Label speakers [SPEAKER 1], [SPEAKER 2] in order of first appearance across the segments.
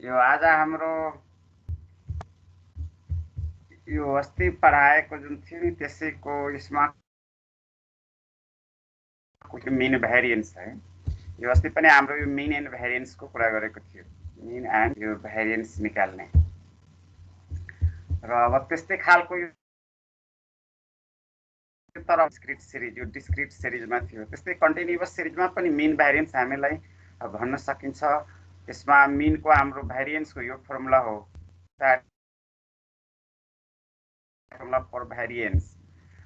[SPEAKER 1] यो आज हाम्रो यो अस्ति पढाएको जुन थियो नि त्यसैको यसमा मिन भेरिएन्स है। यो अस्ति पनि हाम्रो यो मिन एन्ड भेरिएन्सको कुरा गरेको थियो, मिन एन्ड यो भेरिएन्स निकाल्ने। र अब त्यस्तै खालको यो तर डिस्क्रिट सिरिज, यो डिस्क्रिट सिरिजमा थियो। त्यस्तै कन्टिन्युअस सिरिजमा पनि मिन भेरिएन्स हामीलाई भन्न सकिन्छ। त्यसमा मिनको हाम्रो भेरिएन्सको यो फर्मुला हो, फर्मुला फर भेरिएन्स।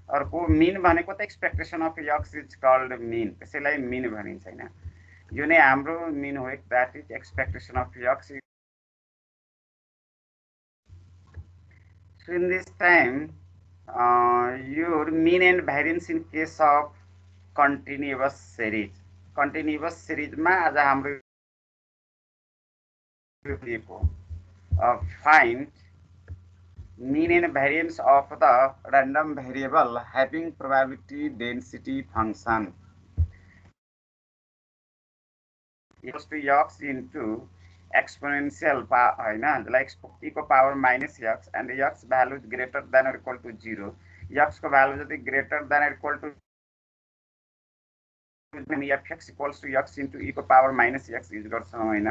[SPEAKER 1] अर्को मिन भनेको त expectation of x is called mean, त्यसैलाई मिन भनिन्छ हैन। यो नै हाम्रो मिन हो, that is expectation of x. So in this time, your mean and variance in case of continuous series. Continuous series मा आज हाम्रो find mean and variance of the random variable having probability density function equals to x into exponential हैन, like e को power minus x and x value is greater than or equal to 0, x को value जति greater than or equal to fx equals to x into e को power minus x use गर्छौं हैन।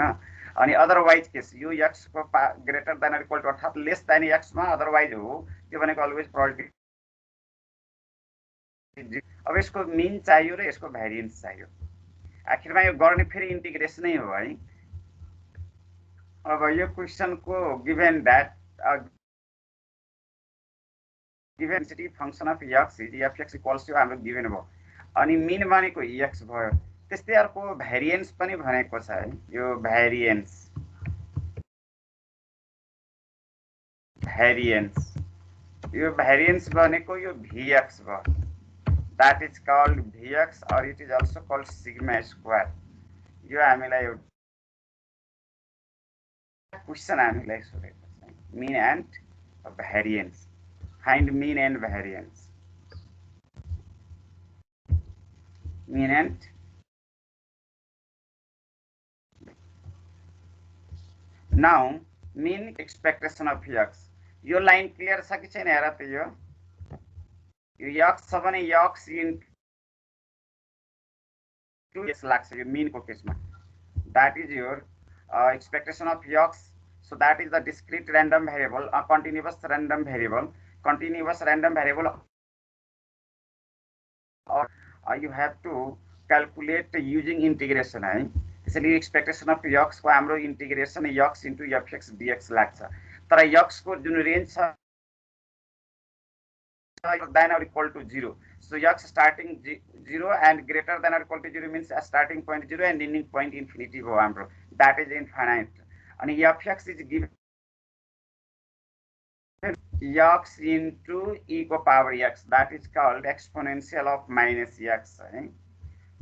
[SPEAKER 1] अनि otherwise case यो x को greater than or equal to अर्थात less than x मा अदरवाइज हो, त्यो भनेको अलवेज प्रोबेबिलिटी। अब यसको मिन चाहियो र यसको भेरिएन्स चाहियो। आखिरमा यो गर्ने फेरि इन्टिग्रेसनै हो है। अब यो क्वेशनको given that given density function of x is fx equals to हाम्रो गिभन भयो। अनि मिन भनेको x भयो। त्यस्तै अर्को भेरिएन्स पनि भनेको छ है। यो भेरिएन्स यो भेरिएन्स भनेको यो vx भयो। that is called vx or it is also called sigma square। यो हामीलाई एउटा क्वेशन हामीलाई सोधेको छ, mean and variance, find mean and variance, mean and now mean expectation of x। यो लाइन क्लियर छ कि छैन हेर त। यो x छ भने x into x लाग्छ यो mean को केसमा। that is your expectation of x। so that is the discrete random variable, a continuous random variable, or you have to calculate using integration है। त्यसैले एक्सपेक्टेसन अफ x को हाम्रो integration x into fx dx लाग्छ। तर x को जुन range छ than or equal to 0, so x starting 0 and greater than or equal to 0 means a starting point 0 and ending point infinity हो हाम्रो, that is infinite। अनि fx is given x into e को power x, that is called exponential of minus x है।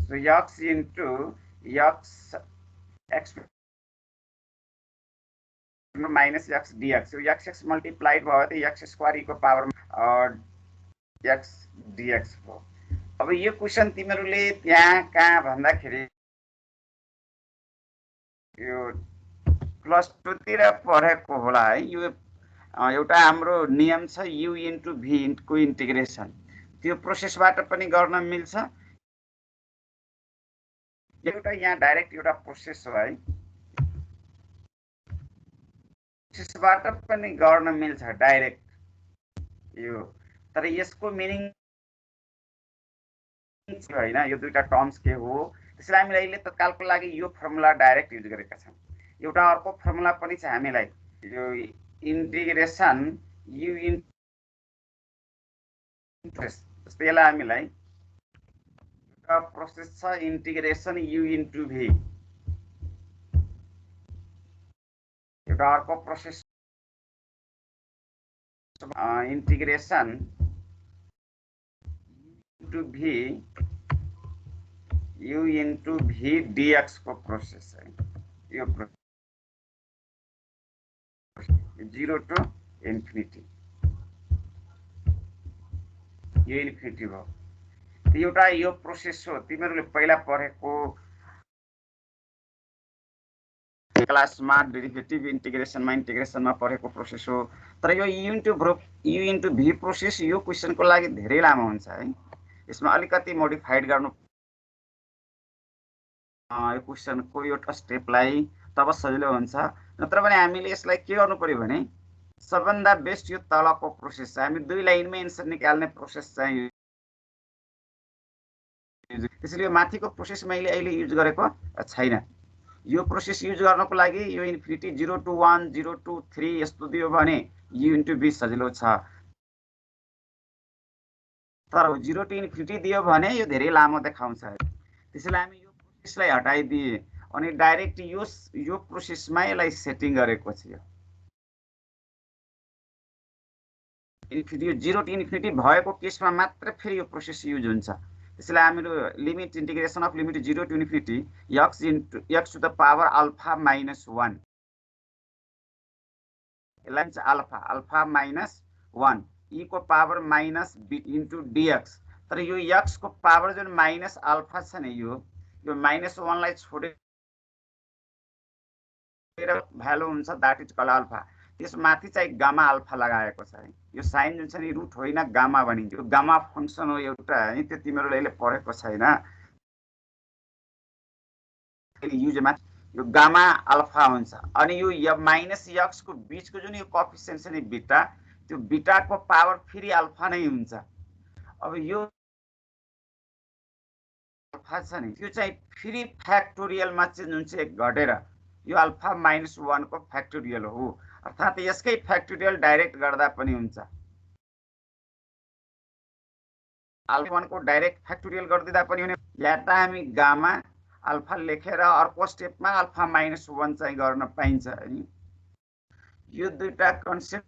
[SPEAKER 1] so x into x minus x dx, so x multiplied भयो त x square e को power x dx हो। अब यो question तिमीहरूले त्यहाँ कहाँ भन्दाखेरि यो क्लास 2 तिर पढेको होला है। यो एउटा हाम्रो नियम छ u into v को इन्टिग्रेसन, त्यो प्रोसेसबाट पनि गर्न मिल्छ। एउटा यहाँ डाइरेक्ट एउटा प्रोसेस हो है, प्रोसेसबाट पनि गर्न मिल्छ डाइरेक्ट यो। तर यसको मिनिङ हैन, यो दुईटा टर्म्स के हो, त्यसैले हामीले अहिले तत्कालको लागि यो फर्मुला डाइरेक्ट युज गरेका छौं। एउटा अर्को फर्मुला पनि छ हामीलाई, यो इन्टिग्रेसन u त्यसैले हामीलाई एउटा प्रोसेस छ इन्टिग्रेसन u into v, एउटा अर्को process integration into v u into v dx को प्रोसेस है। यो 0 to infinity, यो इन्फिनिटी भयो। एउटा यो प्रोसेस हो, तिमीहरूले पहिला पढेको क्लासमा डेरिभेटिभ इन्टिग्रेसनमा पढेको प्रोसेस हो। तर यो यु इन्टु भी प्रोसेस यो क्वेसनको लागि धेरै लामो हुन्छ है। यसमा अलिकति मोडिफाइड गर्नु यो क्वेसनको यो स्टेपलाई तब सजिलो हुन्छ। नत्र भने हामीले यसलाई के गर्नु पर्यो भने सबभन्दा बेस्ट यो तलको प्रोसेस छ, हामी 2 लाइनमै एन्सर निकाल्ने प्रोसेस चाहिँ त्यसैले यो माथिको प्रोसेस मैले अहिले युज गरेको छैन। यो प्रोसेस युज गर्नको लागि यो इन्फिनिटी 0 to 1 0 to 3 यस्तो दियो भने यु इन्टु भी सजिलो छ। तर 0 to इन्फिनिटी दियो भने यो धेरै लामो देखाउँछ। त्यसैले हामी यो प्रोसेसलाई हटाइदिए अनि डाइरेक्ट यो प्रोसेसमा यसलाई सेटिङ गरेको छ। यो 0 to इन्फिनिटी भएको केसमा मात्र फेरि यो प्रोसेस युज हुन्छ। त्यसैले हामीहरू limit integration of limit 0 to infinity x to the power alpha minus 1 यसलाई चाहिँ अल्फा माइनस 1 e को power minus b into dx। तर यो x को पावर जुन माइनस अल्फा छ नि यो माइनस 1 लाई छोडेर भ्यालु हुन्छ द्याट इज कल अल्फा। त्यसमाथि चाहिँ गामा अल्फा लगाएको छ है। यो साइन जुन छ नि रुट होइन गामा भनिन्छ। यो गामा फंक्सन हो एउटा है, त्यो तिमीहरूले अहिले पढेको छैन। युजमा यो गामा अल्फा हुन्छ अनि यो माइनस x को बीचको जुन यो कोएफिसिएन्ट छ नि बीटा, त्यो बीटाको पावर फेरि अल्फा नै हुन्छ। अब यो अल्फा छ नि त्यो चाहिँ फेरि फ्याक्टोरियलमा चेन्ज हुन्छ एक घटेर। यो अल्फा माइनस 1 को फ्याक्टोरियल हो, अर्थात् यसकै फ्याक्टोरियल डाइरेक्ट गर्दा पनि हुन्छ। अल्फा 1 को डाइरेक्ट फ्याक्टोरियल गरिदिँदा पनि हुने, या त हामी गामा अल्फा लेखेर अर्को स्टेपमा अल्फा माइनस 1 चाहिँ गर्न पाइन्छ है। यो दुईटा कन्सेप्ट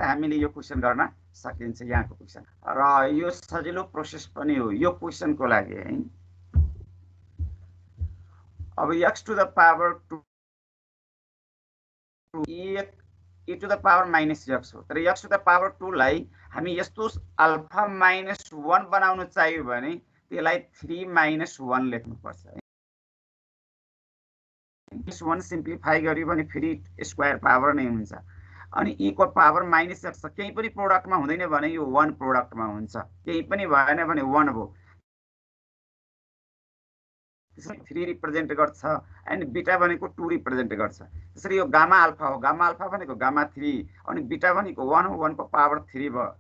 [SPEAKER 1] हामीले यो क्वेसन गर्न सकिन्छ यहाँको क्वेसन, र यो सजिलो प्रोसेस पनि हो यो क्वेसनको लागि है। अब x to the power 2 e to the power minus x हो। तर x to the power 2 लाई हामी यस्तो अल्फा माइनस 1 बनाउन चाहियो भने त्यसलाई 3 माइनस 1 लेख्नुपर्छ है। 1 सिम्प्लिफाई गरियो भने फेरि स्क्वायर पावर नै हुन्छ। अनि e को पावर माइनस x केही पनि प्रोडक्टमा हुँदैन भने यो 1 प्रोडक्टमा हुन्छ, केही पनि भएन भने 1 हो। 3 रिप्रेजेन्ट गर्छ एन्ड बीटा भनेको 2 रिप्रेजेन्ट गर्छ। त्यसरी यो गामा अल्फा हो, गामा अल्फा भनेको गामा 3 अनि बीटा भनेको 1 हो, 1 को पावर 3 भयो।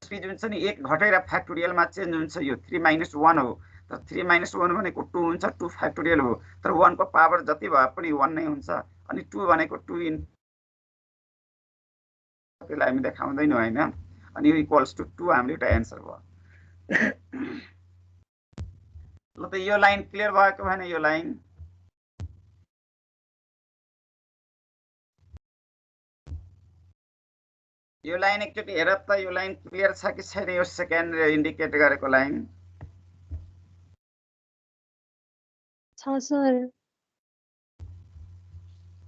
[SPEAKER 1] त्यसपछि जुन छ नि एक घटेर फ्याक्टोरियलमा चेन्ज हुन्छ, यो 3 माइनस 1 हो। तर 3 माइनस 1 भनेको 2 हुन्छ, 2 फ्याक्टोरियल हो। तर 1 को पावर जति भए पनि 1 नै हुन्छ अनि 2 भनेको 2 इन त्यसलाई हामी देखाउँदैनौँ हैन। अनि यो इक्वल्स टु 2 हाम्रो एउटा एन्सर भयो। ल त यो लाइन क्लियर भएको भएन? यो लाइन एकचोटि हेर त, यो लाइन क्लियर छ कि छैन? यो सेकेन्ड इन्डिकेट गरेको लाइन
[SPEAKER 2] छ सर।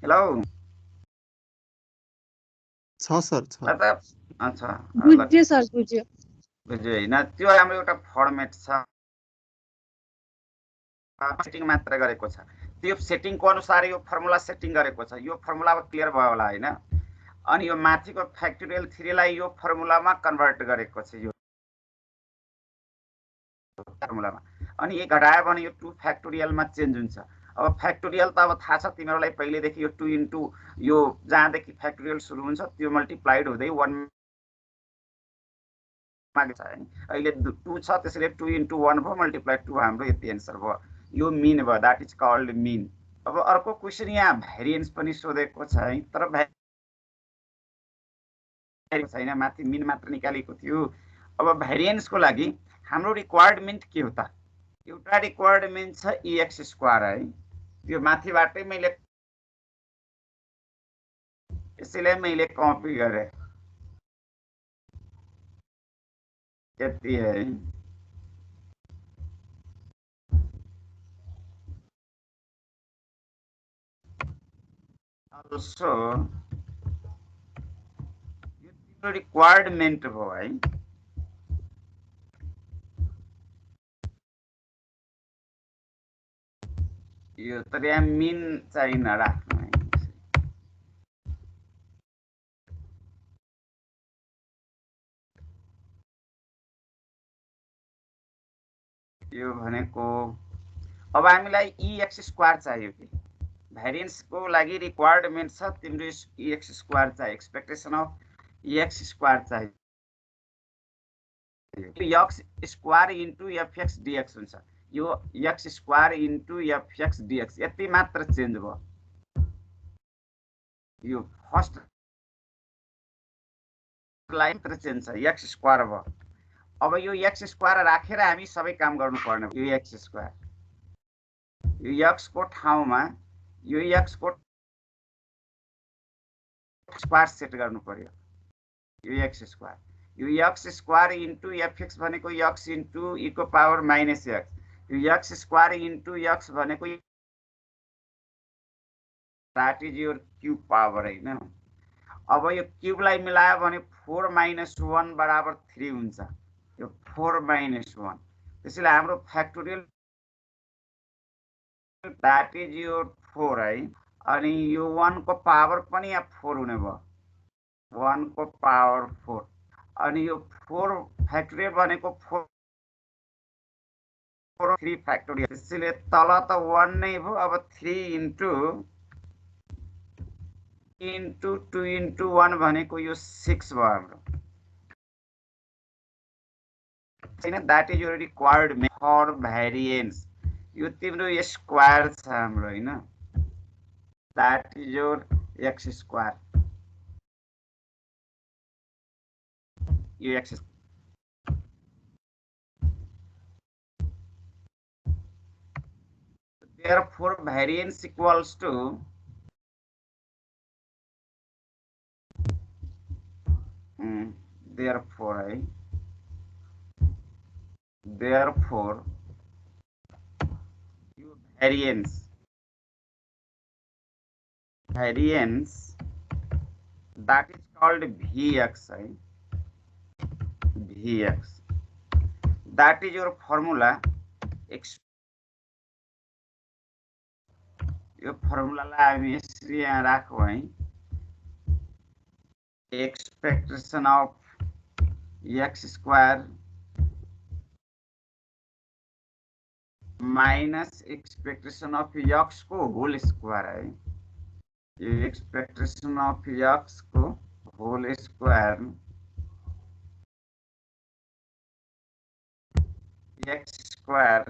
[SPEAKER 1] हेलो
[SPEAKER 3] छ सर छ।
[SPEAKER 1] ल त अच्छा
[SPEAKER 2] बुझ्यो सर, बुझ्यो
[SPEAKER 1] हैन। त्यो हाम्रो एउटा फर्मेट छ, सेटिङ मात्र गरेको छ। त्यो सेटिङको अनुसार यो फर्मुला सेटिङ गरेको छ। यो फर्मुला क्लियर भयो होला हैन? अनि यो माथिको फ्याक्टोरियल 3 लाई यो फर्मुलामा कन्भर्ट गरेको छ यो फर्मुलामा। अनि एक घटायो भने यो 2 फ्याक्टोरियलमा चेन्ज हुन्छ। अब फ्याक्टोरियल त अब थाहा छ तिमीहरूलाई पहिलेदेखि, यो 2 इन्टु यो जहाँदेखि फ्याक्टोरियल सुरु हुन्छ त्यो मल्टिप्लाइड हुँदै 1 मा छ है। अहिले 2 छ त्यसैले 2 इन्टु 1 भयो मल्टिप्लाइड 2 हाम्रो यति एन्सर भयो। यो मिन भयो, द्याट इज कल्ड मिन। अब अर्को क्वेसन यहाँ भेरिएन्स पनि सोधेको छ है, तर छैन, माथि मिन मात्र निकालेको थियो। अब भेरिएन्सको लागि हाम्रो रिक्वायरमेन्ट के हो त? एउटा रिक्वायरमेन्ट छ ex स्क्वायर है, त्यो माथिबाटै मैले यसैले मैले कपी गरे यति है। अल्सो यो तिम्रो रिक्वायरमेन्ट भयो है। यो त यहाँ मिन चाहिँ नराख्नु है। यो भनेको अब हामीलाई EX स्क्वायर चाहियो कि भेरिएन्स को लागि रिक्वायरमेन्ट छ तिम्रो EX स्क्वायर चाहियो, एक्सपेक्टेसन अफ EX स्क्वायर चाहियो। x square into fx dx हुन्छ। यो x square into fx dx यति मात्र चेन्ज भयो। यो फर्स्ट लाइन मात्र चेन्ज छ, x स्क्वायर भयो। अब यो x स्क्वायर राखेर हामी सबै काम गर्नुपर्ने हो। यो x स्क्वायर, यो x को ठाउँमा यो x को स्क्वायर सेट गर्नु पर्यो। यो x स्क्वायर, यो x स्क्वायर इन्टु fx भनेको x इन्टु e को पावर माइनस x, यो x स्क्वायर इन्टु x भनेको that is your cube power हैन। अब यो क्यूबलाई मिलायो भने 4 - 1 बराबर 3 हुन्छ। यो 4 - 1 त्यसैले हाम्रो फ्याक्टोरियल दैट इज योर 4 है। अनि यो 1 को पावर पनि यहाँ 4 हुने भयो, 1 को पावर 4। अनि यो 4 फ्याक्टोरियल भनेको 4 3 फ्याक्टोरियल, त्यसैले तल त 1 नै भयो। अब 3 इन्टु 2 इन्टु 1 भनेको यो 6 भयो हाम्रो हैन। That is your required for variance. यो तिम्रो स्क्वायर छ हाम्रो हैन। That is your x square, यो x therefore variance equals to therefore variance that is called Vx, Vx that is your formula। यो फर्मुलालाई हामी यसरी यहाँ राखौँ है। Expectation of x square minus expectation of x को होल स्क्वायर है। यो एक्सपेक्टेसन अफ x को whole square x square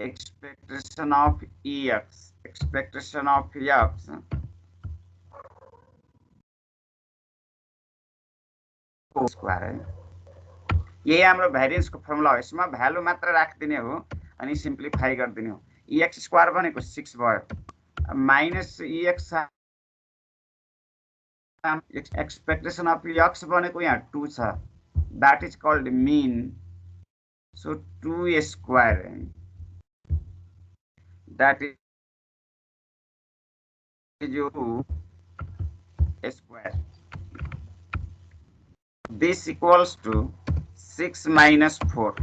[SPEAKER 1] expectation of EX, expectation of EX square है। यही हाम्रो भेरिएन्स को फर्मुला हो। यसमा भ्यालु मात्र राखिदिने हो अनि सिम्प्लिफाई गरिदिने हो। EX स्क्वायर भनेको 6 भयो, minus EX expectation of EX भनेको यहाँ 2 छ, that is called mean. So 2 square है, that is your 2 square। This equals to 6 minus 4,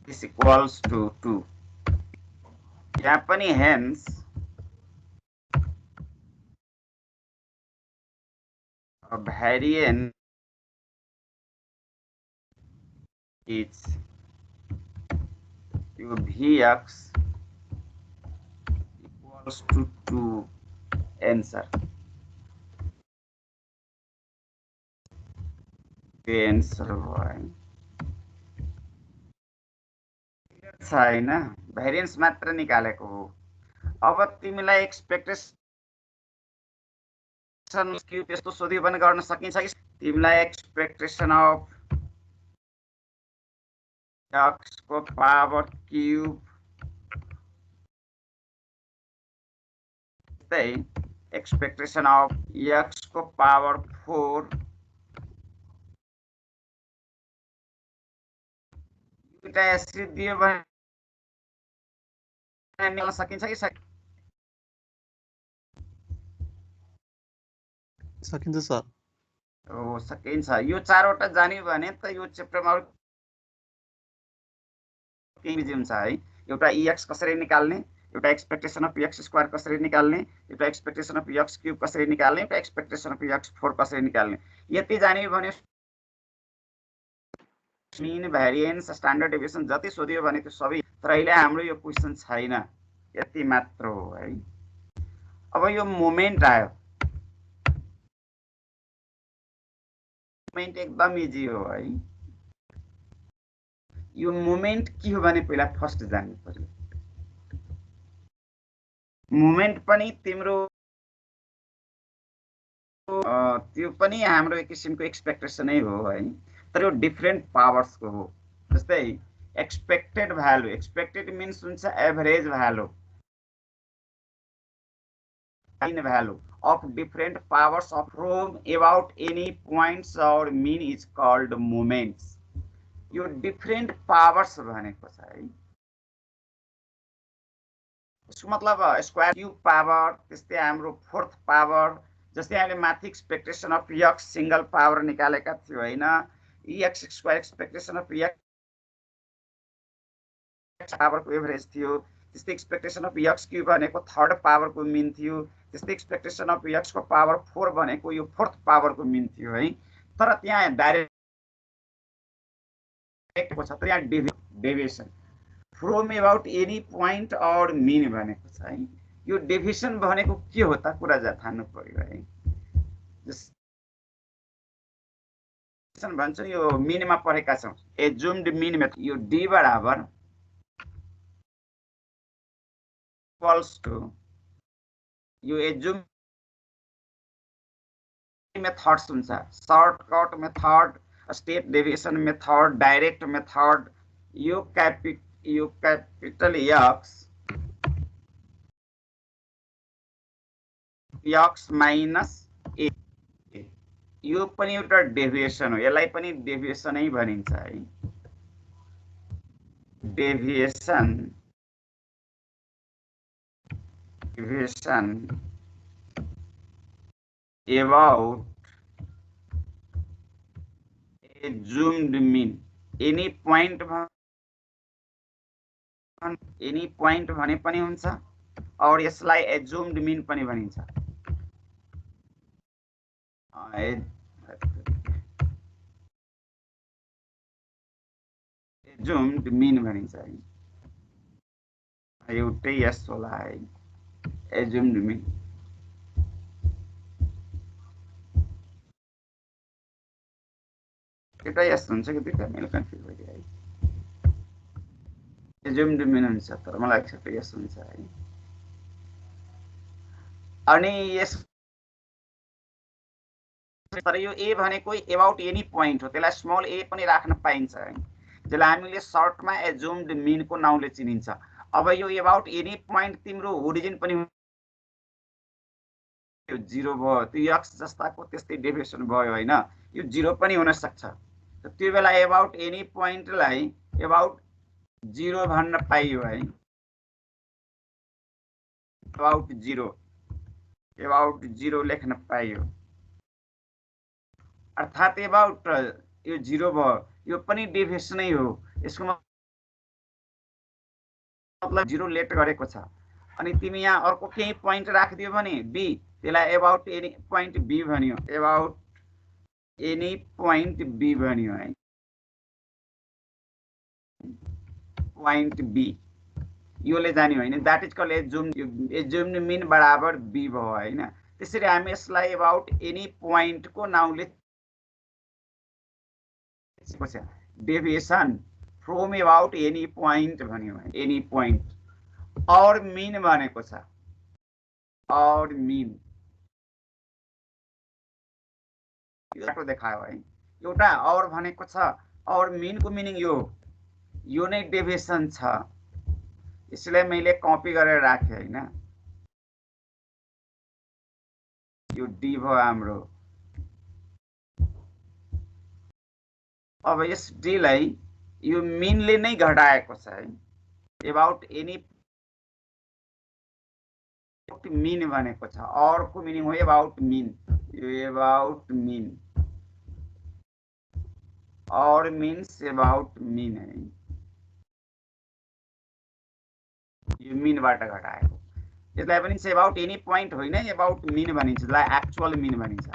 [SPEAKER 1] this equals to 2। यहाँ पनि hence variance is your Vx equals to 2 answer। Answer छैन, variance मात्र निकालेको हो। अब तिमीलाई एक्सपेक्टेसन क्यूब यस्तो सोधियो भने गर्न सकिन्छ कि? तिमीलाई एक्सपेक्टेसन अफ x को power cube expectation of x को पावर 4 दुईटा यसरी दियो भने निकाल्न सकिन्छ कि
[SPEAKER 3] सकिन्छ सर।
[SPEAKER 1] हो सकिन्छ। यो 4 वटा जान्यो भने त यो च्याप्टरमा केही बिजी हुन्छ है। एउटा EX कसरी निकाल्ने, एउटा एक्सपेक्टेसन अफ EX स्क्वायर कसरी निकाल्ने, एउटा एक्सपेक्टेसन अफ EX क्यूब कसरी निकाल्ने, एउटा एक्सपेक्टेसन अफ EX 4 कसरी निकाल्ने, यति जाने भने मीन भेरिएन्स स्ट्यान्डर्ड डेभिएसन जति सोधियो भने त्यो सबै, तर अहिले हाम्रो यो क्वेसन छैन, यति मात्र हो है। अब यो मोमेन्ट आयो, मोमेन्ट एकदम इजी हो है। यो मोमेन्ट के हो भने पहिला फर्स्ट जान्नु पर्यो। मोमेन्ट पनि तिम्रो त्यो पनि हाम्रो एक किसिमको एक्सपेक्टेसनै हो है, तर यो डिफरेन्ट पावर्सको हो। जस्तै एक्सपेक्टेड भ्यालु, एक्सपेक्टेड मिन्स हुन्छ average value, in value of different powers of from about any points or mean is called moments। यो different powers भनेको छ है। यसको मतलब स्क्वायर क्यूब पावर, त्यस्तै हाम्रो फोर्थ पावर, जस्तै हामीले माथि expectation of x single power निकालेका थियो हैन, x square expectation of x पावरको एभरेज थियो, त्यस्तै एक्सपेक्टेसन अफ एक्स क्यूब भनेको थर्ड पावरको मिन थियो, त्यस्तै एक्सपेक्टेसन अफ एक्स को पावर 4 भनेको यो फोर्थ पावरको मिन थियो है। तर त्यहाँ डाइरेक्ट को छ, तर यहाँ deviation from about any point और मिन भनेको छ है। यो डेभिएसन भनेको के हो त कुरा जान्नु पर्यो है। भन्छ यो मिनमा पढेका छौं, एज्युम्ड मिन मेथड, यो d बराबर इक्वल्स टु यो एज्युम मेथड्स हुन्छ, shortcut method, step deviation method, direct method. यो कैपिटल एक्स माइनस ए, यो पनि एउटा डेभिएसन हो, यसलाई पनि डेभिएसनै भनिन्छ है। Deviation about assumed mean, any point भने पनि हुन्छ और यसलाई एज्युम्ड मिन पनि भनिन्छ। एज्युम्ड मिन भनिन्छ है, एउटै यस होला है, एज्युम्ड मिन। एउटा यस हुन्छ कि दुईटा मैले कन्फ्युज भइदिए है, एज्युम्ड मिन हुन्छ, तर मलाई एक्सेप्ट यस हुन्छ है। अनि यस तर यो ए भनेको अबाउट एनी पोइन्ट हो, त्यसलाई स्मल ए पनि राख्न पाइन्छ है, जसलाई हामीले सर्टमा एज्युम्ड मिन को नाउँले चिनिन्छ। अब यो अबाउट एनी पोइन्ट तिम्रो ओरिजिन पनि जिरो भयो, त्यो एक्स जस्ताको त्यस्तै डेभिएसन भयो हैन, यो जिरो पनि हुन सक्छ। त्यो बेला अबाउट एनी पोइन्टलाई अबाउट जिरो भन्न पाइयो है, अबाउट जिरो लेख्न पाइयो, अर्थात अबाउट यो जिरो भयो, यो पनि डेभिएसनै हो। यसको मतलब जिरो लेट गरेको छ, अनि तिमी यहाँ अर्को केही पोइन्ट राखिदियो भने बी, त्यसलाई अबाउट एनी पोइन्ट बी भन्यो, अबाउट एनी पोइन्ट बी भन्यो है, पोइन्ट बी योले जान्यो हैन, that is called assumed mean बराबर बी भयो हैन। त्यसरी हामी यसलाई अबाउट एनी पोइन्ट को नाउँले deviation from about any point भन्यो, एनी पोइन्ट। और मिन भनेको छ, और मिन यो देखायो है, एउटा और भनेको छ, और मिन को मिनिङ यो नै डेभिएसन छ, इसलिए मैले कपी गरेर राखे हैन। यो डी भयो हाम्रो। अब यस डी लाई यो मिनले नै घटाएको छ है, अबाउट एनी मिन भनेको छ, और को मिनिङ हो अबाउट मिन, यो अबाउट मिन, और मीन्स अबाउट मिन है। यो मिनबाट घटाएको। यसलाई भनिन्छ एबाउट एनी पोइन्ट होइन, एबाउट मिन भनिन्छ, जसलाई एक्चुअल मिन भनिन्छ,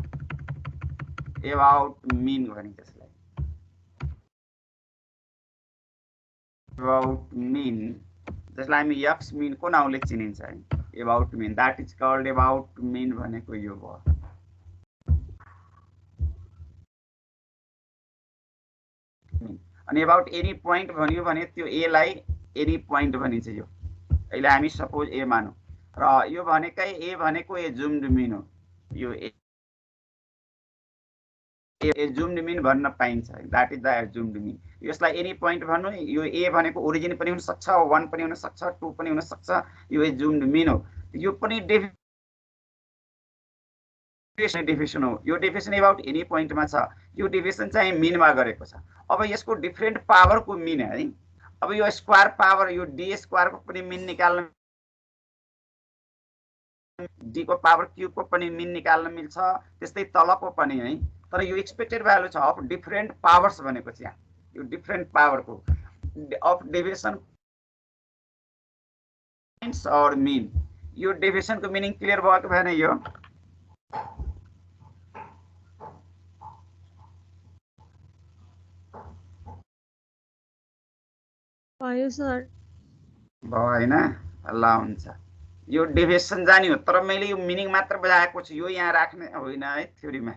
[SPEAKER 1] एबाउट मिन भनिन्छ यसलाई। एबाउट मिन जसलाई हामी यक्स मिनको नाउँले चिनिन्छ है, about mean, that is called about mean भनेको यो भयो। अनि एबाउट एनी पोइन्ट भन्यो भने त्यो ए लाई एनी पोइन्ट भनिन्छ। यो अहिले हामी सपोज ए मानौँ र यो भनेकै ए भनेको एजुम्ड मिन हो। यो एजुम्ड मिन भन्न पाइन्छ, द्याट इज द एजुम्ड मिन। यसलाई एनी पोइन्ट भन्नु, यो ए भनेको ओरिजिन पनि हुन सक्छ, 1 पनि हुन सक्छ, 2 पनि हुन सक्छ, यो एजुम्ड मिन हो। यो पनि डेफिनेसन हो। यो डेफिनेसन एबाउट एनी पोइन्टमा छ, यो डेफिनेसन चाहिँ मिनमा गरेको छ। अब यसको डिफरेन्ट पावरको मिन है। अब यो स्क्वायर पावर, यो डी स्क्वायरको पनि मिन निकाल्न, डी को पावर क्यूब को पनि मिन निकाल्न मिल्छ, त्यस्तै तलको पनि है। तर यो एक्सपेक्टेड भ्यालु छ अफ डिफरेन्ट पावर्स भनेको चाहिँ यहाँ यो डिफरेन्ट पावरको अफ डेभिएसन और मिन। यो डेभिएसनको मिनिङ क्लियर भयो कि भएन? यो
[SPEAKER 2] भयो सर।
[SPEAKER 1] भयो हैन? ल हुन्छ। यो डेभिएसन जानी हो, तर मैले यो मिनिङ मात्र बुझाएको छु, यो यहाँ राख्ने होइन है थ्योरीमा।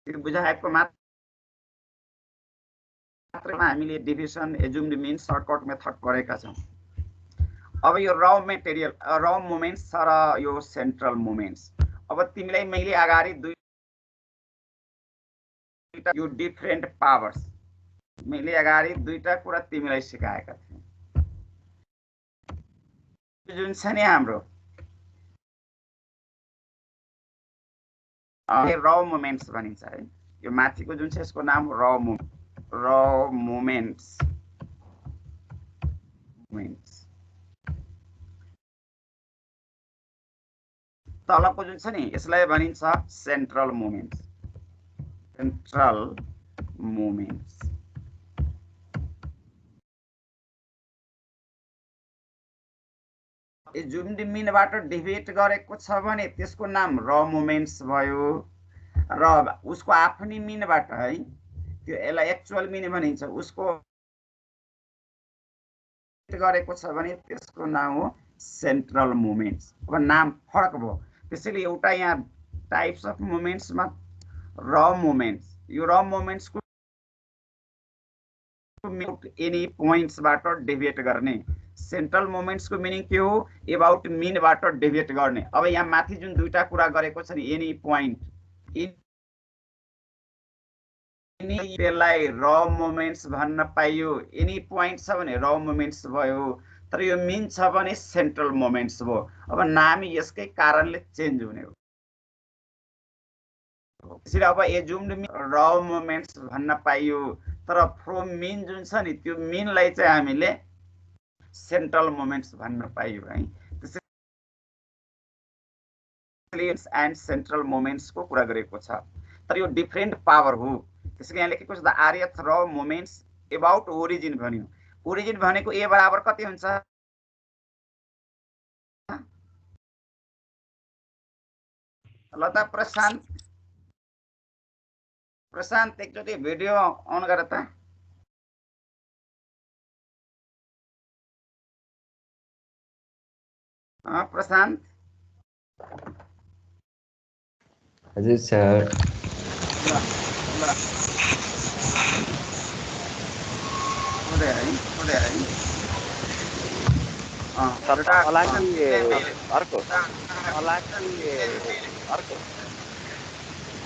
[SPEAKER 1] त्यो बुझाएको मात्र हामीले डेभिएसन एजुम्ड मिन सर्टकट मेथड पढेका छौँ। अब यो र मेटेरियल, र मोमेन्ट्स छ र यो सेन्ट्रल मोमेन्ट्स। अब तिमीलाई मैले अगाडि दुईटा यो डिफरेन्ट पावर्स, मैले अगाडि दुईटा कुरा तिमीलाई सिकाएका थिएँ। जुन छ नि हाम्रो र मोमेन्ट्स भनिन्छ है। यो माथिको जुन छ यसको नाम र मोमेन्ट्स। तलको जुन छ नि यसलाई भनिन्छ central moments. Central moments assumed मिनबाट डेभिएट गरेको छ भने त्यसको नाम र मोमेन्ट्स भयो। र उसको आफ्नै मिनबाट है, त्यो यसलाई एक्चुअल मिन भनिन्छ, उसको गरेको छ भने त्यसको नाम हो सेन्ट्रल मोमेन्ट्स। अब नाम फरक भयो, त्यसैले एउटा यहाँ टाइप्स अफ मोमेन्ट्समा र मोमेन्ट्स, यो र मोमेन्ट्सको एनी पोइन्ट्सबाट डेभिएट गर्ने। सेन्ट्रल मोमेन्ट्सको मिनिङ के हो? एबाउट मिनबाट डेभिएट गर्ने। अब यहाँ माथि जुन दुईटा कुरा गरेको छ नि, एनी पोइन्ट, त्यसलाई र मोमेन्ट्स भन्न पाइयो। एनी पोइन्ट छ भने र मोमेन्ट्स भयो, तर यो मिन छ भने सेन्ट्रल मोमेन्ट्स भयो। अब नाम यसकै कारणले चेन्ज हुने हो। त्यसैले अब एजुम्ड मिन र मोमेन्ट्स भन्न पाइयो, तर फ्रोम मिन जुन छ नि त्यो मिनलाई चाहिँ हामीले सेन्ट्रल मोमेन्ट्स भन्न पाइयो है। त्यसैले एन्ड सेन्ट्रल मोमेन्ट्सको कुरा गरेको छ, तर यो डिफरेन्ट पावर हो। त्यसैले यहाँ लेखेको छ द आरएथ र मोमेन्ट्स एबाउट ओरिजिन भन्यो। ओरिजिन भनेको ए बराबर कति हुन्छ? ल त प्रशान्त एकचोटि भिडियो अन गर त। प्रशान्त।
[SPEAKER 3] हजुर सर।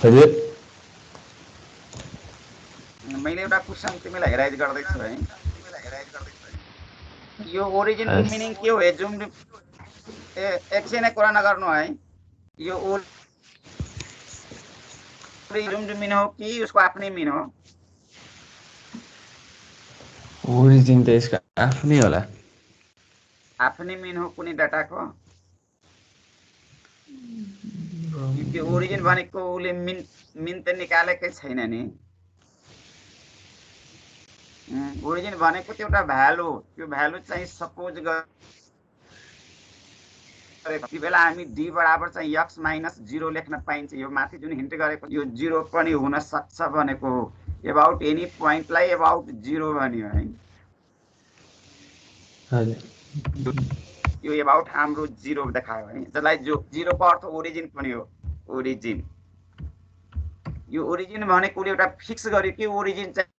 [SPEAKER 3] हजुर
[SPEAKER 1] मैले एउटा क्वेसन तिमीलाई हेराइज गर्दैछु है। यो ओरिजिनको मिनिङ के हो? एजुम्ड एकछिन कुरा नगर्नु है। यो एजुम्ड मिन हो कि उसको आफ्नै मिन हो?
[SPEAKER 3] ओरिजिन त यसको आफ्नै होला।
[SPEAKER 1] आफ्नै मिन हो कुनै डाटाको? त्यो ओरिजिन भनेको उसले मिन त निकालेकै छैन नि। ओरिजिन भनेको त्यो एउटा भ्यालु, त्यो भ्यालु चाहिँ सपोज त्यति बेला हामी d बराबर चाहिँ x माइनस 0 लेख्न पाइन्छ। यो माथि जुन हिन्ट गरेको यो 0 पनि हुन सक्छ भनेको हो। एबाउट एनी पोइन्टलाई एबाउट 0 भन्यो है। यो एबाउट हाम्रो 0 देखायो है, जसलाई जो 0 को अर्थ ओरिजिन पनि हो। ओरिजिन, यो ओरिजिन भनेको एउटा फिक्स गर्यो कि ओरिजिन चाहिँ,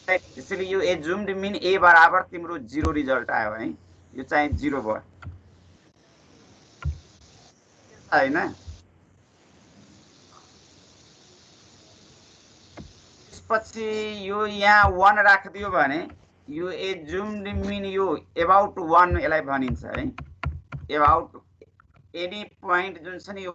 [SPEAKER 1] त्यसैले यो एजुम्ड मिन a बराबर तिम्रो 0 रिजल्ट आयो है। यो चाहिँ 0 भयो हैन। त्यसपछि यो यहाँ 1 राखिदियो भने यो एजुम्ड मिन यो एबाउट 1 यसलाई भनिन्छ है। एबाउट एनी पोइन्ट जुन छ नि यो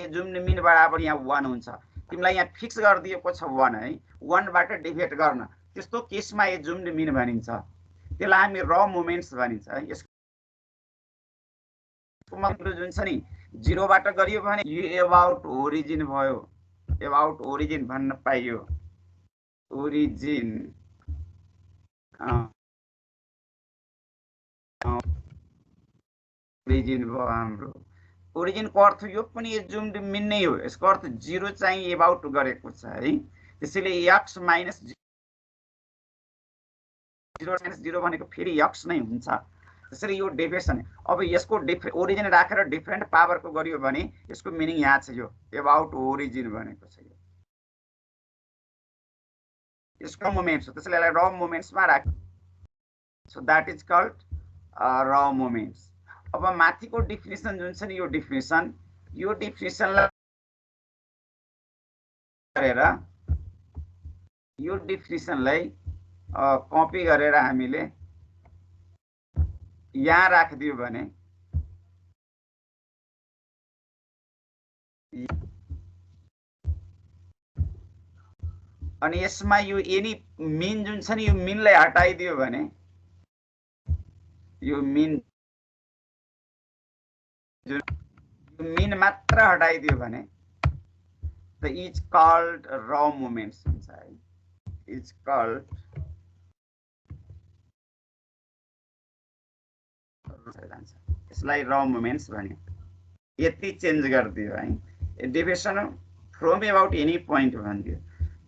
[SPEAKER 1] एजुम्ड मिन बराबर यहाँ 1 हुन्छ। तिमीलाई यहाँ फिक्स गरिदिएको छ 1 है, 1 बाट डिभिएट गर्न, त्यस्तो केसमा एजुम्ड मिन भनिन्छ। त्यसलाई हामी र मोमेन्ट्स भनिन्छ है। यसको मतलब जुन छ नि 0 बाट गरियो भने यो एबाउट ओरिजिन भयो। एबाउट ओरिजिन भन्न पाइयो। ओरिजिन ओरिजिन भयो हाम्रो। ओरिजिन को अर्थ यो पनि एजुम्ड मिन नै हो। यसको अर्थ 0 चाहिँ एबाउट गरेको छ है। त्यसैले x माइनस 0 भनेको फेरि x नै हुन्छ। त्यसैले यो डेभिएसन। अब यसको ओरिजिन राखेर डिफरेन्ट पावरको गरियो भने यसको मिनिङ यहाँ छ। यो एबाउट ओरिजिन भनेको छ। यसको मोमेन्ट्स हो, त्यसैले यसलाई र मोमेन्ट्समा राख। सो द्याट इज कल्ड र मोमेन्ट्स। अब माथिको डेफिनेसन जुन छ नि यो डेफिनेसनलाई गरेर यो डेफिनेसनलाई कपी गरेर हामीले यहाँ राखिदियो भने अनि यसमा यो एनी मिन जुन छ नि यो मिनलाई हटाइदियो भने यो मिन मात्र हटाइदियो भने द इज कल्ड र मोमेन्ट्स हुन्छ है। इज कल्ड यसलाई र मोमेन्ट्स भन्यो। यति चेन्ज गरिदियो है। Deviation from about any point भनिदियो।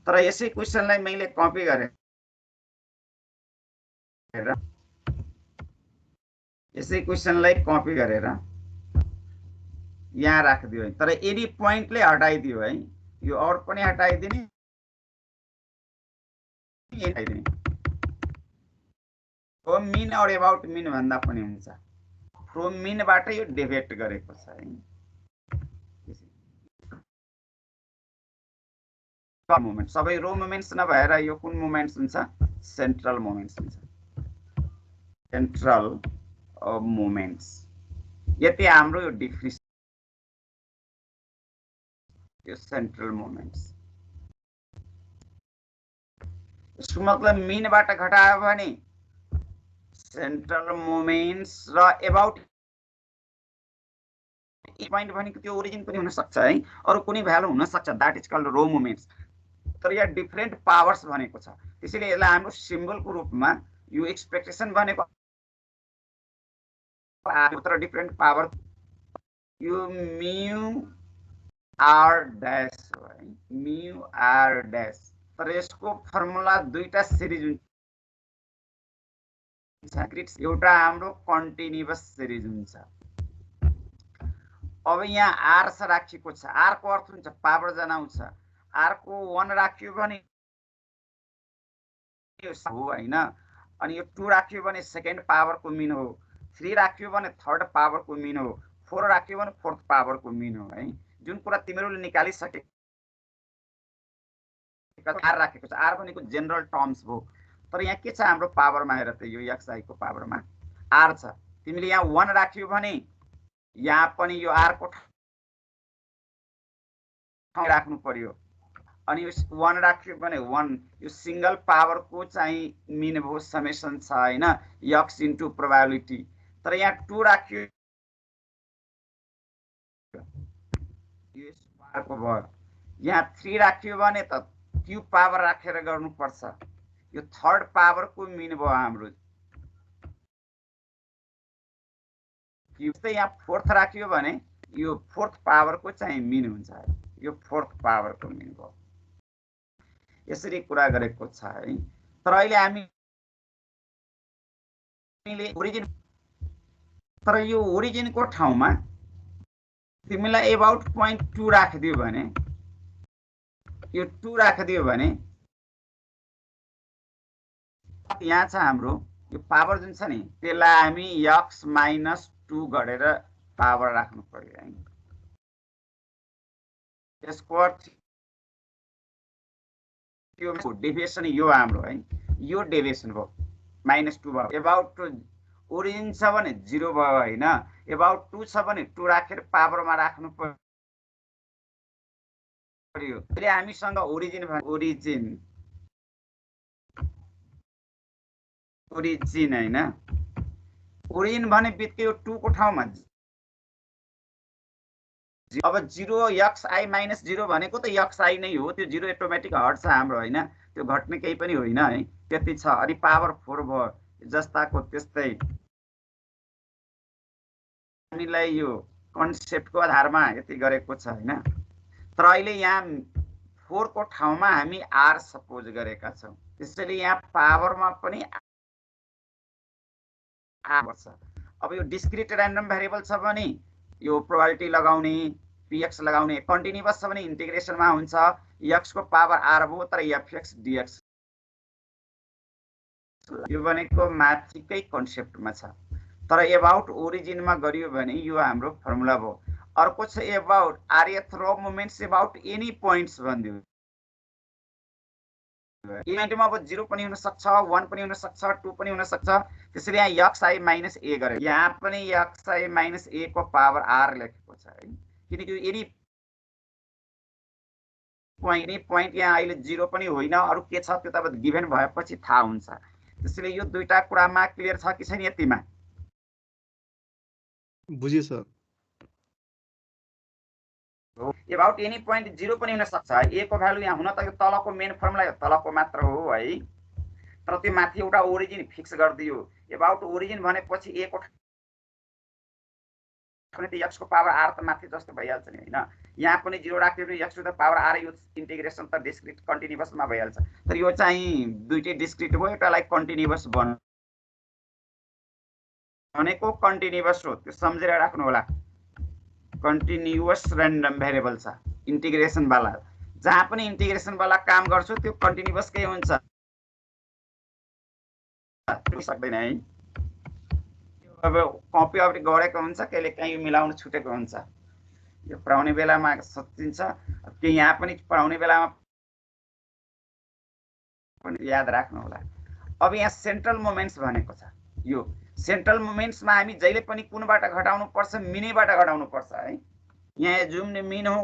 [SPEAKER 1] तर यसै क्वेसनलाई मैले कपी गरेँ, यसै क्वेसनलाई कपी गरेर यहाँ राखिदियो है। तर एनी पोइन्टले हटाइदियो है। यो और पनि हटाइदिने, फ्रम मिन और एबाउट मिन भन्दा पनि हुन्छ। फ्रम मिनबाट यो डेभिएट गरेको छ है। मोमेन्ट सबै रो मोमेन्ट्स नभएर यो कुन मोमेन्ट्स हुन्छ? सेन्ट्रल मोमेन्ट्स हुन्छ। Central moments. यति हाम्रो यो डिफिनेसन यो सेन्ट्रल मोमेन्ट्स। यसको मतलब मिनबाट घटायो भने सेन्ट्रल मोमेन्ट्स र एबाउट पोइन्ट भनेको त्यो ओरिजिन पनि हुन सक्छ है, अरु कुनै भ्यालु हुन सक्छ। That is called raw moments. तर यहाँ डिफरेन्ट पावर्स भनेको छ, त्यसैले यसलाई हाम्रो सिम्बलको रूपमा यो एक्सपेक्टेसन भनेको तर डिफरेन्ट पावर यो म्यू आर डैश हो है। Mu r dash. तर यसको फर्मुला दुईटा सिरिज हुन्छ। एउटा हाम्रो कन्टिन्युअस सिरिज हुन्छ। अब यहाँ आर राखिएको छ। आर को अर्थ हुन्छ पावर जनाउँछ। आर को 1 राखियो भने यो हो हैन, अनि यो 2 राखियो भने सेकेन्ड पावर को मिन हो, 3 राखियो भने थर्ड पावर को मिन हो, 4 राखियो भने फोर्थ पावर को मिन हो है। जुन कुरा तिमीहरूले निकालिसके आर राखेको छ। आर भनेको जनरल टर्म्स हो। तर यहाँ के छ हाम्रो पावरमा हेर त, यो xi को पावरमा आर छ। तिमीले यहाँ 1 राखियो भने यहाँ पनि यो आर को ठाउँ राख्नु पर्यो। अनि यो 1 राखियो भने 1 यो सिंगल पावर को चाहिँ मिन भयो, समेसन छ हैन, x इन्टु प्रोबेबिलिटी। तर यहाँ 2 राखियो यो स्क्वायर को भयो। यहाँ 3 राखियो भने त क्यूब पावर राखेर गर्नु पर्छ। यो थर्ड पावर को मिन भयो हाम्रो। क्युब चाहिँ यहाँ फोर्थ राखियो भने यो फोर्थ पावरको चाहिँ मिन हुन्छ है, यो फोर्थ पावरको मिन भयो। यसरी कुरा गरेको छ है। तर अहिले हामीले ओरिजिन, तर यो ओरिजिनको ठाउँमा तिमीलाई एबाउट 0.2 राखिदियो भने, यो 2 राखिदियो भने यहाँ छ हाम्रो यो पावर जुन छ नि त्यसलाई हामी x - 2 गरेर पावर राख्नु पर्यो है। यसको अर्थ यो डेभिएसन यो हाम्रो है, यो डेभिएसन भयो -2 भयो। एबाउट ओरिजिन छ भने 0 भयो हैन, एबाउट 2 छ भने 2 राखेर पावरमा राख्नु पर्यो। अहिले हामीसँग ओरिजिन हैन, ओरिजिन भने बित्कै यो 2 को ठाउँमा अब 0 xi - 0 भनेको त xi नै हो, त्यो 0 अटोमेटिक हट्छ हाम्रो हैन, त्यो घट्ने केही पनि होइन है, त्यति छ। अनि पावर 4 भयो जस्ताको त्यस्तै। हामीलाई यो कन्सेप्टको आधारमा यति गरेको छ हैन। तर अहिले यहाँ 4 को ठाउँमा हामी r सपोज गरेका छौं, त्यसैले यहाँ पावरमा पनि r पर्छ। अब यो डिस्क्रिट र्यान्डम भेरिएबल छ भने यो प्रोबेबिलिटी लगाउने, px लगाउने, कन्टिन्युअस छ भने इन्टिग्रेसनमा हुन्छ, x को पावर r भयो तर fx dx यो भनेको माथिकै कन्सेप्टमा छ। तर एबाउट ओरिजिनमा गरियो भने यो हाम्रो फर्मुला भयो। अर्को छ about rth raw moments about any points भन्दियो। इभेन्टमा अब 0 पनि हुन सक्छ, 1 पनि हुन सक्छ, 2 पनि हुन सक्छ। त्यसैले यहाँ xi - a गरे, यहाँ पनि xi - a को पावर r लेखेको छ है, किनकि एनी पोइन्ट यहाँ अहिले 0 पनि होइन, अरु के छ त्यो त अब गिभन भएपछि थाहा हुन्छ। त्यसैले यो दुईटा कुरामा क्लियर छ कि छैन यतिमा?
[SPEAKER 4] बुझिए सर।
[SPEAKER 1] एबाउट एनी पोइन्ट 0 पनि हुन सक्छ। a को भ्यालु यहाँ हुन त यो तलको मेन फर्मुला यो तलको मात्र हो है, तर त्यो माथि एउटा ओरिजिन फिक्स गरिदियो। एबाउट ओरिजिन भनेपछि a को x को पावर r त माथि जस्तो भइहाल्छ नि हैन। यहाँ पनि 0 राख्यो भने x to the power r, यो इन्टिग्रेसन त डिस्क्रिट कन्टिन्युअसमा भइहाल्छ। तर यो चाहिँ दुईटै डिस्क्रिट भयो, एउटालाई कन्टिन्युअस भनेको कन्टिन्युअस हो, त्यो सम्झेर राख्नु होला। कन्टिन्युअस र्यान्डम भेरिएबल छ इन्टिग्रेसन वाला, जहाँ पनि इन्टिग्रेसन वाला काम गर्छु त्यो कन्टिन्युअस कै हुन्छ, सक्दैन है। अब कपी अफ गरेको हुन्छ, कहिले काहीँ मिलाउन छुटेको हुन्छ, यो पढाउने बेलामा सकिन्छ कि यहाँ पनि पढाउने बेलामा पनि याद राख्नु होला। अब यहाँ सेन्ट्रल मोमेन्ट्स भनेको छ, यो सेन्ट्रल मोमेन्ट्समा हामी जहिले पनि कुनबाट घटाउनु पर्छ, मिनैबाट घटाउनु पर्छ है। यहाँ जुन मिन हो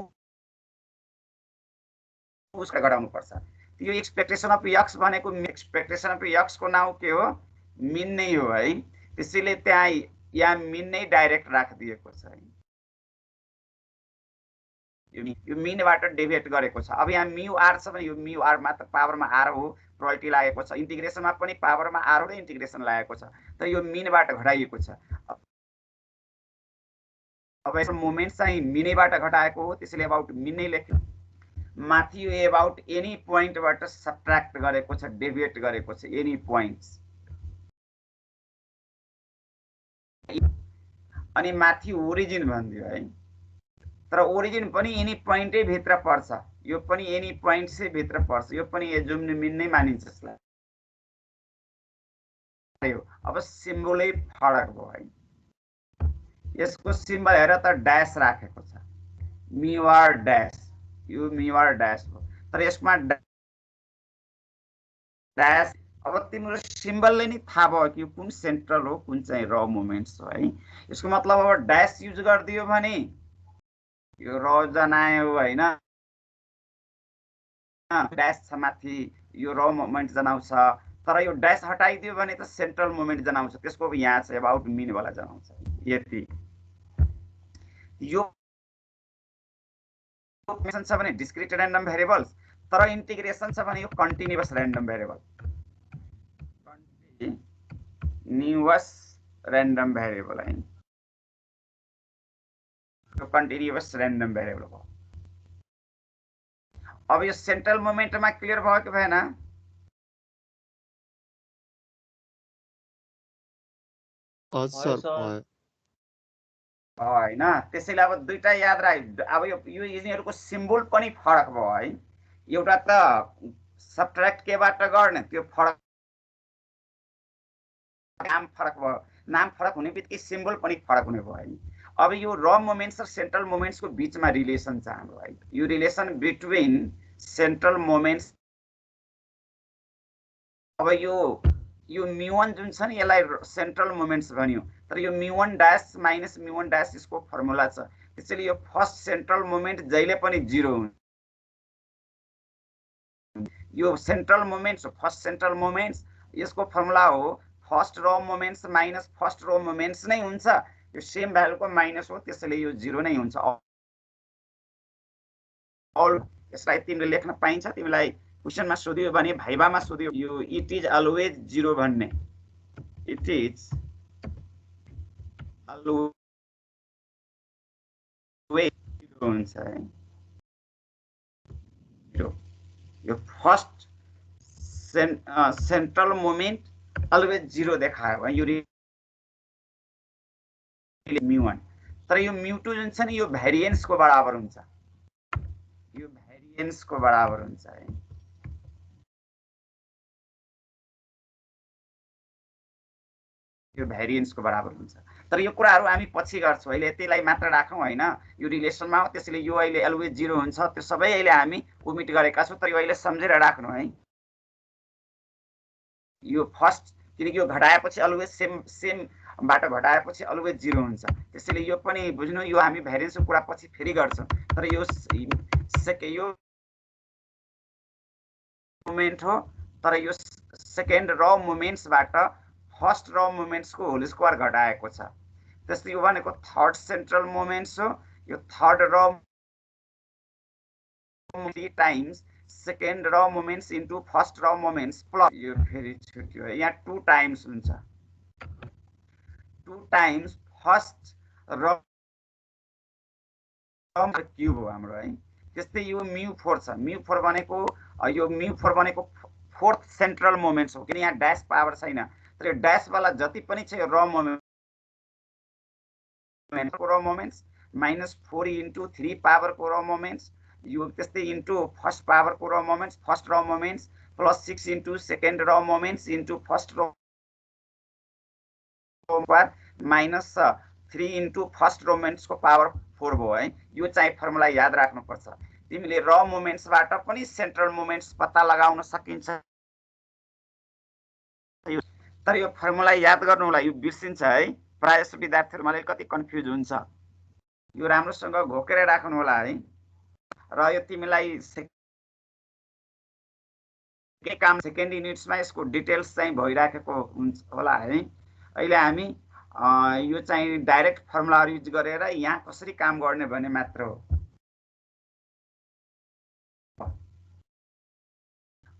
[SPEAKER 1] उसको घटाउनु पर्छ। यो एक्सपेक्टेसन अफ x भनेको एक्सपेक्टेसन अफ x को नाउँ के हो, मिन नै हो है। त्यसैले त्यहाँ यहाँ मिन नै डाइरेक्ट राखिदिएको छ है, यो मिनबाट डेभिएट गरेको छ। अब यहाँ म्यु r छ भने यो म्यु r मात्र पावरमा r हो, प्रोबेबिलिटी लागेको छ। इन्टिग्रेसनमा पनि पावरमा r हो र इन्टिग्रेसन लागेको छ, तर यो मिनबाट घटाइएको छ। अब यसको मोमेन्ट चाहिँ मिनैबाट घटाएको हो, त्यसैले अबाउट मिन नै लेख्यो। माथि यो अबाउट एनी पोइन्टबाट सब्ट्र्याक्ट गरेको छ, डेभिएट गरेको छ, एनी पोइन्ट्स। अनि माथि ओरिजिन भनिदियो है, तर ओरिजिन पनि एनी पोइन्टै भित्र पर्छ, यो पनि एनी पोइन्ट्सै भित्र पर्छ, यो पनि एजुम मिन नै मानिन्छ यसलाई। अब सिम्बलै फरक भयो है, यसको सिम्बल हेर त ड्यास राखेको छ, म्यु आर ड्यास, यो म्यु आर ड्यास हो, तर यसमा ड्यास। अब तिम्रो सिम्बलले नै थाहा भयो कि कुन सेन्ट्रल हो, कुन चाहिँ र मोमेन्ट्स हो है। यसको मतलब अब ड्यास युज गरिदियो भने यो र जनायो हैन, ड्यास छ माथि, यो र मोमेन्ट जनाउँछ। तर यो ड्यास हटाइदियो भने त सेन्ट्रल मोमेन्ट जनाउँछ, त्यसको यहाँ चाहिँ अबाउट मिन वाला जनाउँछ। यति यो छ भने डिस्क्रिट र्यान्डम भेरिएबल्स, तर इन्टिग्रेसन छ भने यो continuous random variable, continuous random variable है। कन्टिन्युअस ऱ्यान्डम भेरिएबल भयो। अब यो सेन्ट्रल मोमेन्टमा क्लियर भयो कि भएन? होइन, त्यसैले अब दुईटा याद राख। अब यो यिनीहरूको सिम्बल पनि फरक भयो है। एउटा त सबट्र्याक्ट केबाट गर्ने, त्यो फरक, नाम फरक भयो। नाम फरक हुने बित्तिकै सिम्बल पनि फरक हुने भयो है। अब यो र मोमेन्ट्स र सेन्ट्रल मोमेन्ट्सको बिचमा रिलेसन छ हाम्रो है। यो रिलेसन बिट्विन सेन्ट्रल मोमेन्ट्स, अब यो म्यु1 जुन छ नि यसलाई सेन्ट्रल मोमेन्ट्स भन्यो, तर यो म्यु1 डैश माइनस म्यु1 डैश यसको फर्मुला छ। त्यसैले यो फर्स्ट सेन्ट्रल मोमेन्ट जहिले पनि 0 हुन्छ। यो central moments, first central moments, यसको फर्मुला हो first raw moments minus first raw moments नै हुन्छ। यो सेम भ्यालुको माइनस हो, त्यसैले यो 0 नै हुन्छ। अल यसलाई तिमीले लेख्न पाइन्छ। तिमीलाई क्वेशनमा सोधियो भने, भाइबामा सोधियो, यो इट इज अलवेज 0 भन्ने, इट इज अलवेज 0 हुन्छ है। यो फर्स्ट सेन्ट्रल मोमेन्ट अलवेज 0 देखायो यो म्यु1। तर यो म्यु2 जुन छ नि यो भेरिएन्सको बराबर हुन्छ, यो भेरिएन्सको बराबर हुन्छ है। यो भेरिएन्सको बराबर हुन्छ। तर यो कुराहरू हामी पछि गर्छौँ, अहिले यतिलाई मात्र राखौँ होइन। यो रिलेसनमा हो, त्यसैले यो अहिले अलवेज 0 हुन्छ, त्यो सबै अहिले हामी ओमिट गरेका छौँ। तर यो अहिले सम्झेर राख्नु है। यो फर्स्ट, किनकि यो घटाएपछि अलवेज सेम बाट घटाएपछि अलवेज 0 हुन्छ, त्यसैले यो पनि बुझ्नु। यो हामी भेरिएन्सको कुरा पछि फेरि गर्छौँ। तर यो मोमेन्ट हो, तर यो सेकेन्ड र मोमेन्ट्सबाट फर्स्ट र मोमेन्ट्सको होल स्क्वायर घटाएको छ। त्यस्तै यो भनेको थर्ड सेन्ट्रल मोमेन्ट्स हो। यो थर्ड र टाइम्स सेकेन्ड र मोमेन्ट्स इन्टु फर्स्ट र मोमेन्ट्स प्लस, यो फेरि छुट्यो, यहाँ 2 टाइम्स हुन्छ, 2 टाइम्स फर्स्ट र क्युब हो हाम्रो है। त्यस्तै यो म्यु4 छ। म्यु4 भनेको यो म्यु4 भनेको फोर्थ सेन्ट्रल मोमेन्ट्स हो, किन यहाँ ड्यास पावर छैन। तर यो ड्यास वाला जति पनि छ यो र मोमेन्ट्स माइनस 4 इन्टु 3 पावरको र मोमेन्ट्स, यो त्यस्तै इन्टु फर्स्ट पावरको र मोमेन्ट्स फर्स्ट र मोमेन्ट्स प्लस 6 इन्टु सेकेन्ड र मोमेन्ट्स इन्टु फर्स्ट र माइनस 3 इन्टु फर्स्ट मोमेन्ट्सको पावर 4 भयो है। यो चाहिँ फर्मुला याद राख्नुपर्छ। तिमीले र मोमेन्ट्सबाट पनि सेन्ट्रल मोमेन्ट्स पत्ता लगाउन सकिन्छ। तर यो फर्मुला याद गर्नुलाई यो बिर्सिन्छ है। प्रायः जस्तो विद्यार्थीहरूमा अलिकति कन्फ्युज हुन्छ। यो राम्रोसँग घोकेर राख्नु होला है। र यो तिमीलाई काम सेकेन्ड युनिट्समा यसको डिटेल्स चाहिँ भइराखेको होला है। अहिले हामी यो चाहिँ डाइरेक्ट फर्मुलाहरू युज गरेर यहाँ कसरी काम गर्ने भन्ने मात्र हो।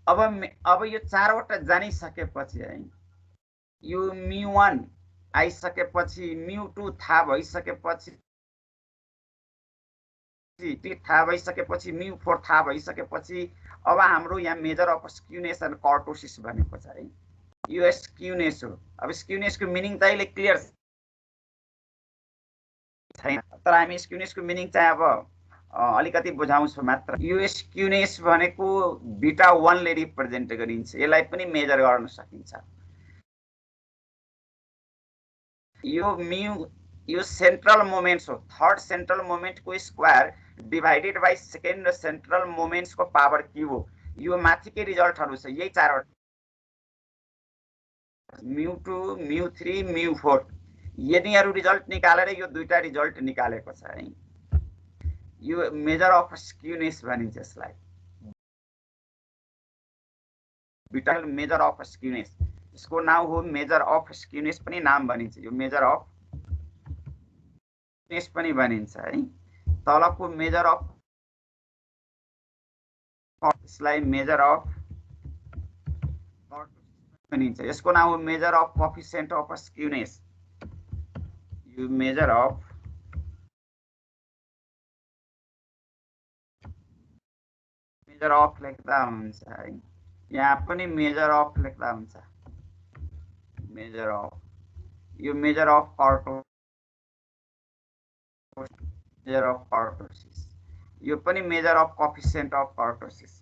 [SPEAKER 1] अब यो 4वटा जानिसकेपछि है, यो म्यु1 आइसकेपछि, म्यु2 थाहा भइसकेपछि, म्यु4 थाहा भइसकेपछि अब हाम्रो यहाँ measure of skewness and kurtosis भनेको छ है। यो स्क्युनेस हो। अब स्क्युनेसको मिनिङ त अहिले क्लियर छैन, तर हामी स्क्युनेसको मिनिङ चाहिँ अब अलिकति बुझाउँछौँ मात्र। यो स्क्युनेस भनेको बीटा 1 ले रिप्रेजेन्ट गरिन्छ, यसलाई पनि मेजर गर्न सकिन्छ। यो सेन्ट्रल मोमेन्ट्स हो। थर्ड सेन्ट्रल मोमेन्टको square divided by second central मोमेन्ट्सको पावर क्युब हो। यो माथिकै रिजल्टहरू छ, यही 4वटा, म्यु2 म्यु3 म्यु4, यिनीहरू रिजल्ट निकालेर यो दुईटा रिजल्ट निकालेको छ है। यो मेजर अफ स्क्युनेस भनिन्छ यसलाई, बीटा मेजर अफ स्क्युनेस। यसको नाम हो मेजर अफ स्क्युनेस पनि नाम भनिन्छ। यो मेजर अफ स्क्युनेस पनि भनिन्छ है। तलको मेजर अफ, यसलाई मेजर अफ भनिन्छ। यसको नाम हो measure of coefficient of skewness. यो मेजर अफ मेजर अफ लेख्दा हुन्छ है, यहाँ पनि मेजर अफ लेख्दा हुन्छ। मेजर अफ, यो मेजर अफ कर्टोसिस, यो पनि measure of coefficient of kurtosis.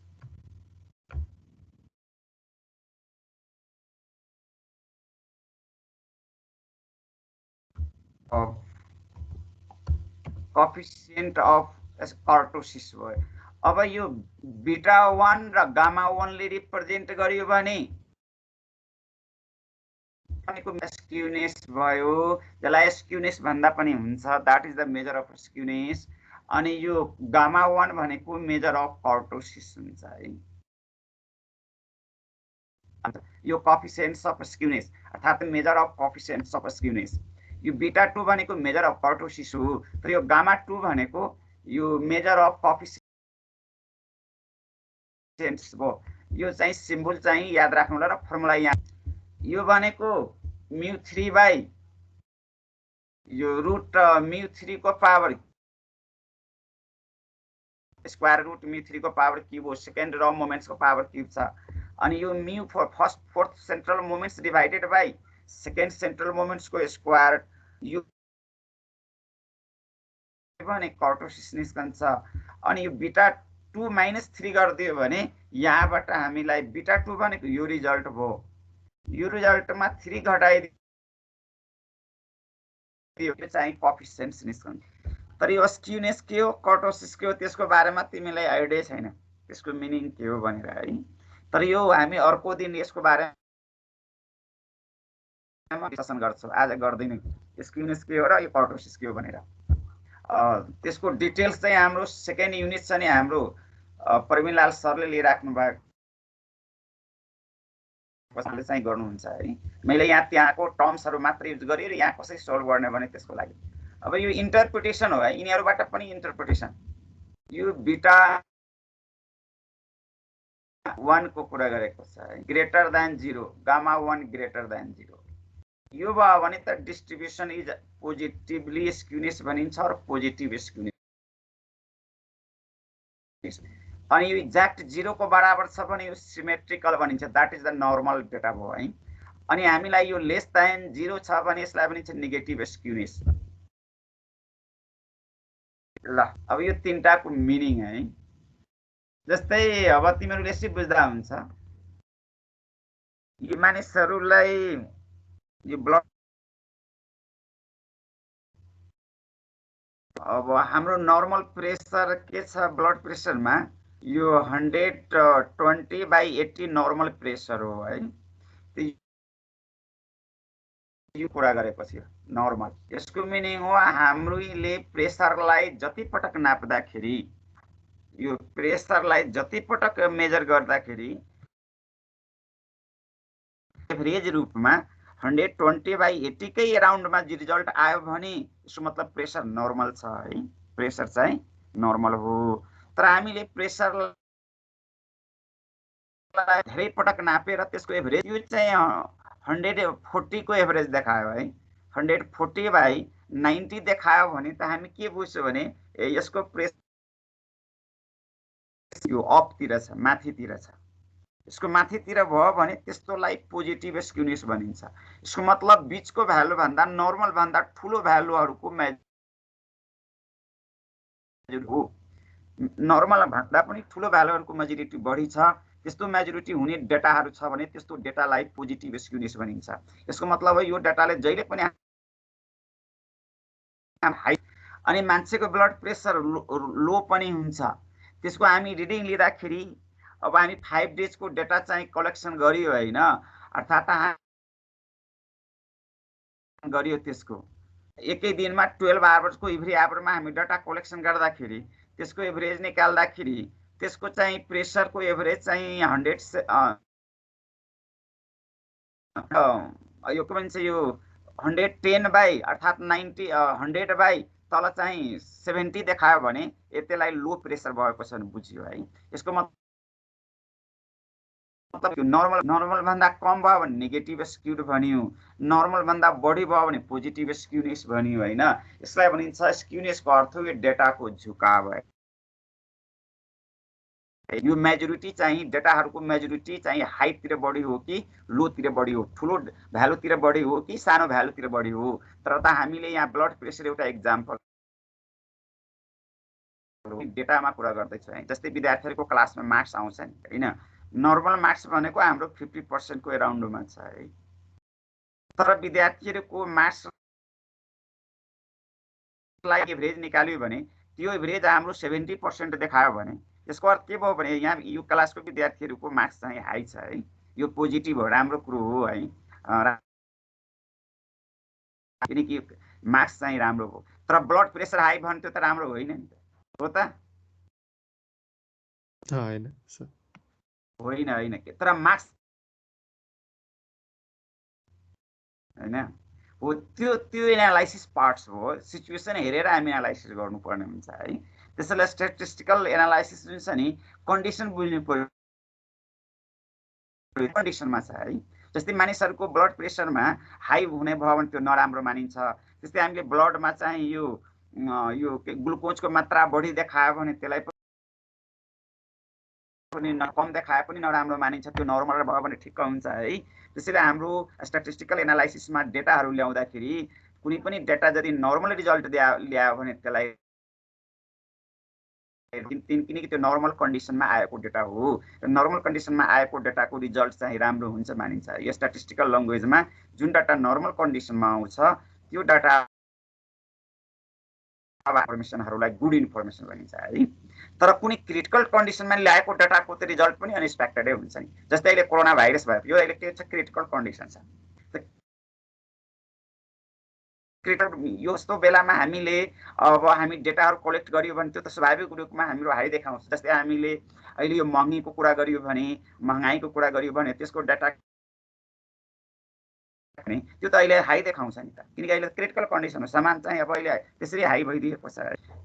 [SPEAKER 1] Coefficient of kurtosis भयो। अब यो बीटा 1 र गामा 1 ले रिप्रेजेन्ट गरियो भने स्क्युनेस भयो, जसलाई स्क्युनेस भन्दा पनि हुन्छ, that is the measure of skewness. अनि यो गामा 1 भनेको मेजर अफ कर्टोसिस हुन्छ है। यो कोएफिसिएन्ट्स अफ स्क्युनेस अर्थात measure of coefficients of skewness. यो बीटा 2 भनेको मेजर अफ कर्टोसिस हो, तर यो गामा 2 भनेको यो मेजर अफ कोएफिसिएन्ट्स हो। यो चाहिँ सिम्बल चाहिँ याद राख्नु होला र फर्मुला यहाँ, यो भनेको μ3 बाई यो रुट μ3 को पावर स्क्वायर रुट μ3 को पावर क्यूब हो, सेकेन्ड र मोमेन्ट्स को पावर क्यूब छ। अनि यो mu for first fourth central moments divided by second central moments को स्क्वायर, यो भने कर्टोसिस निस्कन्छ। अनि यो बीटा 2 माइनस 3 गरिदियो भने यहाँबाट हामीलाई बीटा 2 भनेको यो रिजल्ट भयो। यो रिजल्टमा 3 घटाइदियो चाहिँ कोएफिसिएन्ट्स निस्कन्छ। तर यो स्क्युनेस के हो, कर्टोसिस के हो, त्यसको बारेमा तिमीलाई आइडिया छैन, त्यसको मिनिङ के हो भनेर है। तर यो हामी अर्को दिन यसको बारेमा डिस्कसन गर्छौँ, आज गर्दैनौँ स्क्युनेस के हो र यो कर्टोसिस के हो भनेर। त्यसको डिटेल्स चाहिँ हाम्रो सेकेन्ड युनिट छ नि, हाम्रो प्रवीणलाल सरले लिइराख्नु भएको चाहिँ गर्नुहुन्छ है। मैले यहाँ त्यहाँको टर्म्सहरू मात्र युज गरेँ र यहाँ कसरी सोल्भ गर्ने भने त्यसको लागि अब यो इन्टरप्रिटेसन हो है, यिनीहरूबाट पनि इन्टरप्रिटेसन। यो बीटा 1 को कुरा गरेको छ है, greater than 0, gamma 1 greater than 0। यो भयो भने त डिस्ट्रिब्युसन इज पोजिटिभली स्क्युनेस भनिन्छ र पोजिटिभ स्क्युनेस। अनि यो एक्ज्याक्ट 0 को बराबर छ भने यो सिमेट्रिकल भनिन्छ, that is the normal data भयो है। अनि हामीलाई यो लेस देन 0 छ भने यसलाई भनिन्छ नेगेटिभ स्क्युनेस। ल अब यो तीनटाको मिनिङ है। जस्तै अब तिमीहरूले यसै बुझ्दा हुन्छ, यो मानिसहरूलाई यो ब्लड, अब हाम्रो नर्मल प्रेसर के छ ब्लड प्रेसरमा, यो 120/80 नर्मल प्रेसर हो है। यो कुरा गरेपछि नर्मल, यसको मिनिङ हो हामीले प्रेसरलाई जति पटक नाप्दाखेरि, यो प्रेसरलाई जति पटक मेजर गर्दाखेरि एभरेज रूपमा 120/80 कै अराउन्डमा रिजल्ट आयो भने यसको मतलब प्रेसर नर्मल छ है, प्रेसर चाहिँ नर्मल हो। तर हामीले प्रेसरलाई धेरै पटक नापेर त्यसको एभरेज यो चाहिँ 140 को एभरेज देखायो है, 140/90 देखायो भने त हामी के बुझ्छौँ भने यसको प्रेसर यो अपतिर छ, माथितिर छ। यसको माथितिर भयो भने त्यस्तोलाई पोजिटिभ स्क्युनेस भनिन्छ। यसको मतलब बीचको भ्यालु भन्दा नर्मल भन्दा ठुलो भ्यालुहरूको मेजर हो, नर्मल भन्दा पनि ठुलो भ्यालुहरूको मेजोरिटी बढी छ, त्यस्तो मेजोरिटी हुने डेटाहरू छ भने त्यस्तो डेटालाई पोजिटिभ स्क्युनेस भनिन्छ। यसको मतलब यो डेटाले जहिले पनि हाई, अनि मान्छेको ब्लड प्रेसर लो पनि हुन्छ। त्यसको हामी रिडिङ लिँदाखेरि अब हामी 5 डेज को डेटा चाहिँ कलेक्सन गरियो हैन, अर्थात् गरियो त्यसको एकै दिनमा 12 आवर्स को एभ्री आवरमा हामी डेटा कलेक्सन गर्दाखेरि त्यसको एभरेज निकाल्दाखेरि त्यसको चाहिँ प्रेसर को एभरेज चाहिँ 100 यो के भन्छ यो 110 अर्थात् 90 100 तल चाहिँ 70 देखायो भने त्यसलाई लो प्रेसर भएको छ बुझियो है। यसको मतलब नर्मल भन्दा कम भयो भने नेगेटिभ स्क्युड भनियो, नर्मल भन्दा बढी भयो भने पोजिटिभ स्क्युनेस भनियो हैन। यसलाई भनिन्छ स्क्युनेसको अर्थ यो डेटाको झुकाव है। यो मेजोरिटी चाहिँ डेटाहरूको मेजोरिटी चाहिँ हाइटतिर बढी हो कि लोतिर बढी हो, ठुलो भ्यालुतिर बढी हो कि सानो भ्यालुतिर बढी हो। तर त हामीले यहाँ ब्लड प्रेसर एउटा एक्जाम्पल डेटामा कुरा गर्दैछु है। जस्तै विद्यार्थीहरूको क्लासमा मार्क्स आउँछ नि हैन, नर्मल मार्क्स भनेको हाम्रो 50% को एराउन्डमा छ है। तर विद्यार्थीहरूको मार्क्सलाई एभरेज निकाल्यो भने त्यो एभरेज हाम्रो 70% देखायो भने यसको अर्थ के भयो भने यहाँ यो क्लासको विद्यार्थीहरूको मार्क्स चाहिँ हाई छ है। यो पोजिटिभ हो, राम्रो कुरो हो है, किनकि मार्क्स चाहिँ राम्रो हो। तर ब्लड प्रेसर हाई भने त्यो त राम्रो होइन नि त, हो त
[SPEAKER 4] होइन
[SPEAKER 1] होइन होइन के, तर मार्क्स हैन हो, त्यो एनालाइसिस पार्ट्स हो। सिचुएसन हेरेर हामी एनालाइसिस गर्नुपर्ने हुन्छ है। त्यसैले स्ट्याटिस्टिकल एनालाइसिस जुन छ नि कन्डिसन बुझ्नु पर्यो, कन्डिसनमा छ है। जस्तै मानिसहरूको ब्लड प्रेसरमा हाई हुने भयो भने त्यो नराम्रो मानिन्छ। त्यस्तै हामीले ब्लडमा चाहिँ यो ग्लुकोजको मात्रा बढी देखायो भने त्यसलाई पनि कम देखाए पनि नराम्रो मानिन्छ, त्यो नर्मल भयो भने ठिक्क हुन्छ है। त्यसैले हाम्रो स्ट्याटिस्टिकल एनालाइसिसमा डेटाहरू ल्याउँदाखेरि कुनै पनि डेटा यदि नर्मल रिजल्ट ल्यायो भने त्यसलाई किनकि त्यो नर्मल कन्डिसनमा आएको डेटा हो र नर्मल कन्डिसनमा आएको डेटाको रिजल्ट चाहिँ राम्रो हुन्छ मानिन्छ। यो स्ट्याटिस्टिकल ल्याङ्ग्वेजमा जुन डाटा नर्मल कन्डिसनमा आउँछ त्यो डाटा इन्फर्मेसनहरूलाई गुड इन्फर्मेसन भनिन्छ है। तर कुनै क्रिटिकल कन्डिसनमा ल्याएको डाटाको त रिजल्ट पनि अनएक्सपेक्टेडै हुन्छ नि। जस्तै अहिले कोरोना भाइरस भयो, यो अहिले के छ क्रिटिकल कन्डिसन छ। यो यस्तो बेलामा हामीले अब हामी डेटाहरू कलेक्ट गर्यो भने त्यो त स्वाभाविक रूपमा हाम्रो हाई देखाउँछ। जस्तै हामीले अहिले यो महँगीको कुरा गर्यो भने, महँगाईको कुरा गर्यो भने त्यसको डाटा त्यो त अहिले हाई देखाउँछ नि त, किनकि अहिले क्रिटिकल कन्डिसन हो। सामान चाहिँ अब अहिले त्यसरी हाई भइदिएको छ,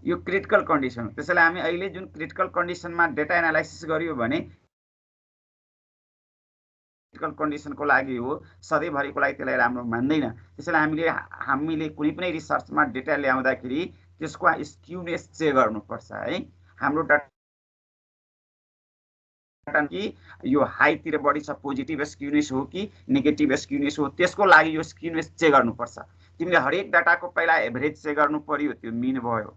[SPEAKER 1] यो क्रिटिकल कन्डिसन हो। त्यसैले हामी अहिले जुन क्रिटिकल कन्डिसनमा डेटा एनालाइसिस गर्यो भने क्रिटिकल कन्डिसनको लागि हो, सधैँभरिको लागि त्यसलाई राम्रो मान्दैन। त्यसैले हामीले कुनै पनि रिसर्चमा डेटा ल्याउँदाखेरि त्यसको स्क्युनेस चेक गर्नुपर्छ है। हाम्रो डाटा कि यो हाईतिर बढी छ, पोजिटिभ स्क्युनेस हो कि नेगेटिभ स्क्युनेस हो, त्यसको लागि यो स्क्युनेस चेक गर्नुपर्छ। तिमीले हरेक डाटाको पहिला एभरेज चेक गर्नु पर्यो, त्यो मिन भयो।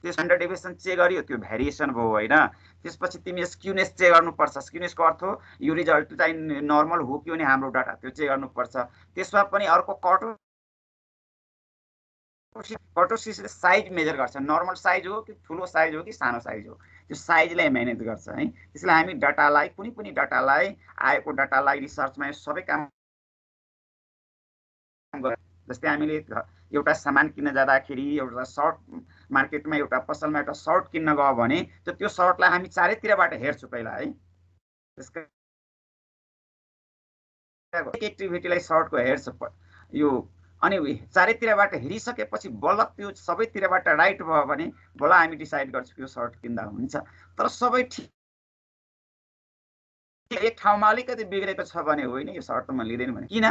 [SPEAKER 1] त्यो स्ट्यान्डर्ड डेभिएसन चेक गर्यो, त्यो भेरिएसन भयो होइन। त्यसपछि तिमी स्क्युनेस चेक गर्नुपर्छ। स्क्युनेसको अर्थ हो यो रिजल्ट चाहिँ नर्मल हो कि भने हाम्रो डाटा त्यो चेक गर्नुपर्छ। त्यसमा पनि अर्को कर्टोसिसले साइज मेजर गर्छ, नर्मल साइज हो कि ठुलो साइज हो कि सानो साइज हो, त्यो साइजलाई म्यानेज गर्छ है। त्यसले हामी डाटालाई कुनै पनि डाटालाई आएको डाटालाई रिसर्चमा सबै काम जस्तै हामीले एउटा सामान किन्न जाँदाखेरि एउटा सर्ट मार्केटमा एउटा पसलमा एउटा सर्ट किन्न गयो भने त्यो सर्टलाई हामी चारैतिरबाट हेर्छौँ पहिला है। त्यसको एक्टिभिटीलाई सर्टको हेर्छ यो, अनि चारैतिरबाट हेरिसकेपछि बल्ल त्यो सबैतिरबाट राइट भयो भने बल्ल हामी डिसाइड गर्छौँ यो सर्ट किन्दा हुन्छ। तर सबै ठिक एक ठाउँमा अलिकति बिग्रेको छ भने होइन यो सर्ट त म लिँदैन भने, किन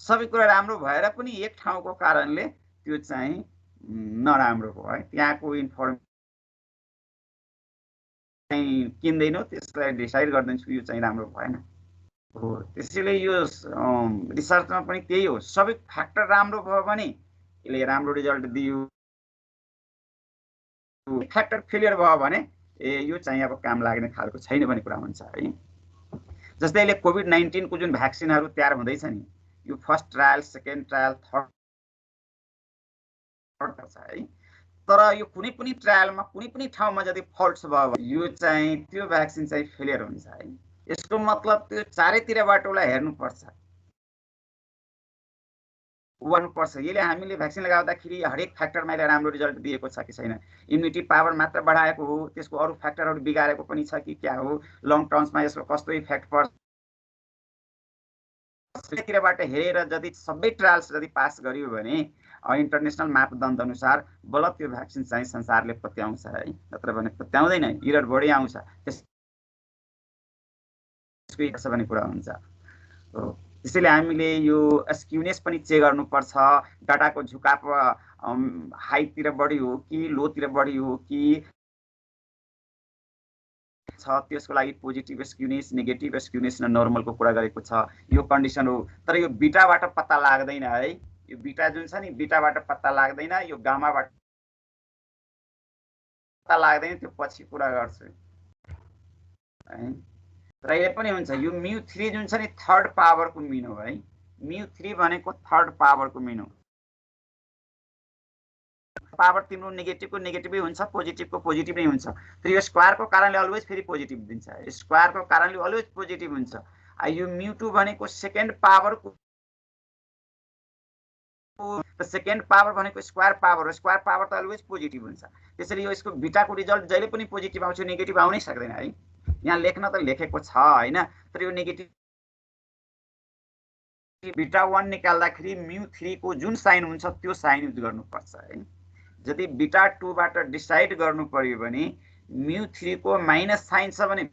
[SPEAKER 1] सबै कुरा राम्रो भएर पनि एक ठाउँको कारणले त्यो चाहिँ नराम्रो हो है। त्यहाँको इन्फर्मेसन किन्दैनौ, त्यसलाई डिसाइड गर्दैछु यो चाहिँ राम्रो भएन हो। त्यसैले यो रिसर्चमा पनि त्यही हो, सबै फ्याक्टर राम्रो भयो भने यसले राम्रो रिजल्ट दियो, फ्याक्टर फेलियर भयो भने यो चाहिँ अब काम लाग्ने खालको छैन भन्ने कुरा हुन्छ है। जस्तै अहिले कोभिड-19 को जुन भ्याक्सिनहरू तयार हुँदैछ नि, यो first trial, second trial, third छ है। तर यो कुनै पनि ट्रायलमा कुनै पनि ठाउँमा यदि फल्ट्स भयो भने यो चाहिँ त्यो भ्याक्सिन चाहिँ फेलियर हुन्छ है। यसको मतलब त्यो चारैतिरबाट उसलाई हेर्नुपर्छ, यसले हामीले भ्याक्सिन लगाउँदाखेरि हरेक फ्याक्टरमा यसले राम्रो रिजल्ट दिएको छ कि छैन, इम्युनिटी पावर मात्र बढाएको हो, त्यसको अरू फ्याक्टरहरू बिगारेको पनि छ कि क्या हो, लङ टर्म्समा यसको कस्तो इफेक्ट पर्छ, तिरबाट हेरेर यदि सबै ट्रायल्स यदि पास गरियो भने इन्टरनेसनल मापदण्ड अनुसार बल्ल त्यो भ्याक्सिन चाहिँ संसारले पत्याउँछ है। नत्र भने पत्याउँदैन, इरर बढी आउँछ, त्यसको भन्ने कुरा हुन्छ। त्यसैले हामीले यो स्क्युनेस पनि चेक गर्नुपर्छ। डाटाको झुकाव हाइतिर बढी हो कि लोतिर बढी हो कि छ त्यसको लागि पोजिटिभ स्क्युनेस नेगेटिभ स्क्युनेस र नर्मलको कुरा गरेको छ। यो कन्डिसन हो। तर यो बिटाबाट पत्ता लाग्दैन है। यो बिटा जुन छ नि बिटाबाट पत्ता लाग्दैन, यो गामाबाट पत्ता लाग्दैन, त्यो पछि कुरा गर्छु है। र यो पनि हुन्छ यो μ3 जुन छ नि थर्ड पावरको मिन हो है। μ3 भनेको थर्ड पावरको मिन हो। पावर तिम्रो नेगेटिभको नेगेटिभै हुन्छ, पोजिटिभको पोजिटिभ नै हुन्छ। फेरि यो स्क्वायरको कारणले अलवेज फेरि पोजिटिभ दिन्छ। स्क्वायरको कारणले अलवेज पोजिटिभ हुन्छ। यो μ2 भनेको सेकेन्ड पावरको सेकेन्ड पावर भनेको स्क्वायर पावर हो। स्क्वायर पावर त अलवेज पोजिटिभ हुन्छ। त्यसैले यो यसको बिटाको रिजल्ट जहिले पनि पोजिटिभ आउँछ, नेगेटिभ आउनै सक्दैन है। यहाँ लेख्न त लेखेको छ हैन, तर यो नेगेटिभ बिटा 1 निकाल्दाखेरि μ3 को जुन साइन हुन्छ त्यो साइन युज गर्नुपर्छ है। यदि बिटा 2 बाट डिसाइड गर्नु पर्यो भने μ3 को माइनस साइन छ भने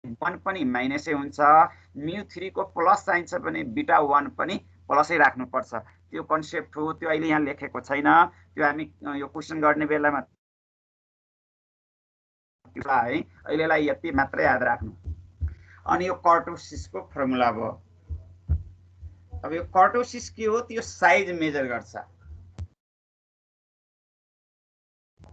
[SPEAKER 1] 1 पनि माइनसै हुन्छ, μ3 को प्लस साइन छ भने बिटा 1 पनि प्लसै राख्नुपर्छ। त्यो कन्सेप्ट हो। त्यो अहिले यहाँ लेखेको छैन, त्यो हामी यो क्वेशन गर्ने बेलामा है। अहिलेलाई यति मात्र याद राख्नु। अनि यो कर्टोसिसको फर्मुला भयो। अब यो कर्टोसिस के हो? त्यो साइज मेजर गर्छ।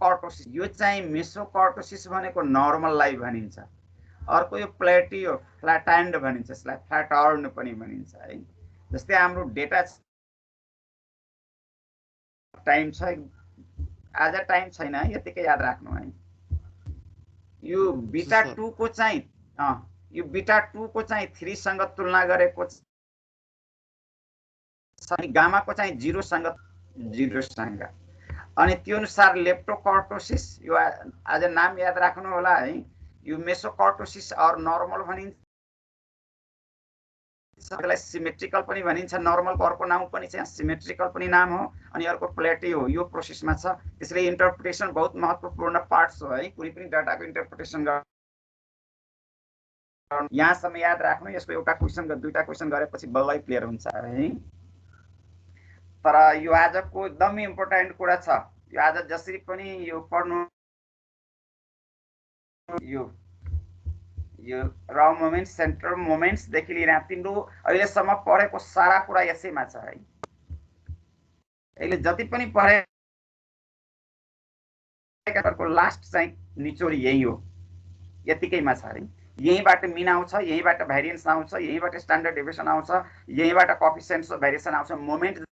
[SPEAKER 1] कर्टोसिस यो चाहिँ मेसोकर्टोसिस भनेको नर्मललाई भनिन्छ। अर्को यो प्लेटी हो, फ्ल्याटान्ड भनिन्छ, यसलाई फ्ल्याटर्न पनि भनिन्छ है। जस्तै हाम्रो डेटा टाइम छ, आज टाइम छैन, यतिकै याद राख्नु है। यो बिटा 2 को चाहिँ यो बिटा 2 को चाहिँ 3 सँग तुलना गरेको छ, गामाको चाहिँ 0 सँग 0 सँग। अनि त्यो अनुसार लेप्टोकर्टोसिस, यो आज नाम याद राख्नु होला है। यो मेसोकर्टोसिस और नर्मल भनिन्छ, यसलाई सिमेट्रिकल पनि भनिन्छ। नर्मलको अर्को नाम पनि छ, सिमेट्रिकल पनि नाम हो। अनि अर्को प्लेटी हो, यो प्रोसेसमा छ। त्यसले इन्टरप्रिटेसन बहुत महत्त्वपूर्ण पार्ट्स हो है। कुनै पनि डाटाको इन्टरप्रिटेसन यहाँसम्म याद राख्नु। यसको एउटा क्वेशन दुईटा क्वेशन गरेपछि बल्लै क्लियर हुन्छ है। तर यो आजको एकदम इम्पोर्टेन्ट कुरा छ। यो आज जसरी पनि यो पढ्नु, यो र मोमेन्ट्स सेन्ट्रल मोमेन्ट्स देखि लिएर तिम्रो अहिलेसम्म पढेको सारा कुरा यसैमा छ है। अहिले जति पनि पढेको लास्ट चाहिँ निचोड यही हो, यतिकैमा छ है। यहीँबाट मिन आउँछ, यहीँबाट भेरिएन्स आउँछ, यहीँबाट स्ट्यान्डर्ड डेभिएसन आउँछ, यहीँबाट कोएफिसिएन्ट्स अफ भेरिएसन आउँछ। मोमेन्ट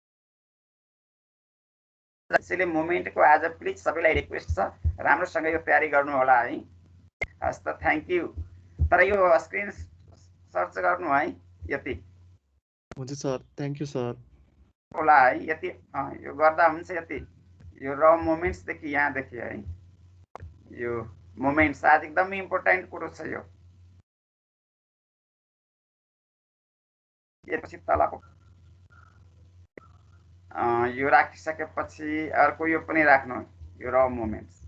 [SPEAKER 1] त्यसैले मोमेन्टको आज प्लिज सबैलाई रिक्वेस्ट छ राम्रोसँग यो तयारी गर्नु होला है। हस् त, थ्याङ्क यू। तर यो स्क्रिन सर्च गर्नु है, यति
[SPEAKER 4] हुन्छ सर। Thank you sir.
[SPEAKER 1] होला है, यति यो गर्दा हुन्छ। यति यो र मोमेन्ट्स देखि यहाँ देखि है, यो मोमेन्ट्स आज एकदम इम्पोर्टेन्ट कुरो छ। यो पछि तलको यो राखिसकेपछि अर्को यो पनि राख्नु, यो र मोमेन्ट्स।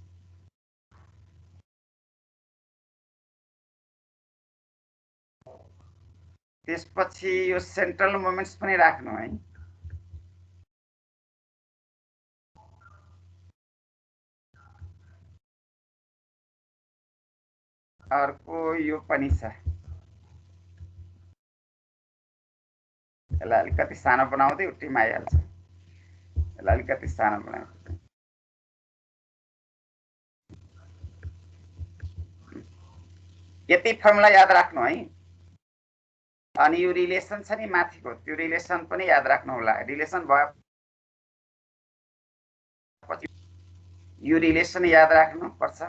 [SPEAKER 1] त्यसपछि यो सेन्ट्रल मोमेन्ट्स पनि राख्नु है। अर्को यो पनि छ, यसलाई अलिकति सानो बनाउँदै उठ्टीमा आइहाल्छ। यसलाई अलिकति सानो बनाउँदै यति फर्मुला याद राख्नु है। अनि यो रिलेसन छ नि माथिको, त्यो रिलेसन पनि याद राख्नु होला। रिलेसन भएपछि यो रिलेसन याद राख्नु पर्छ।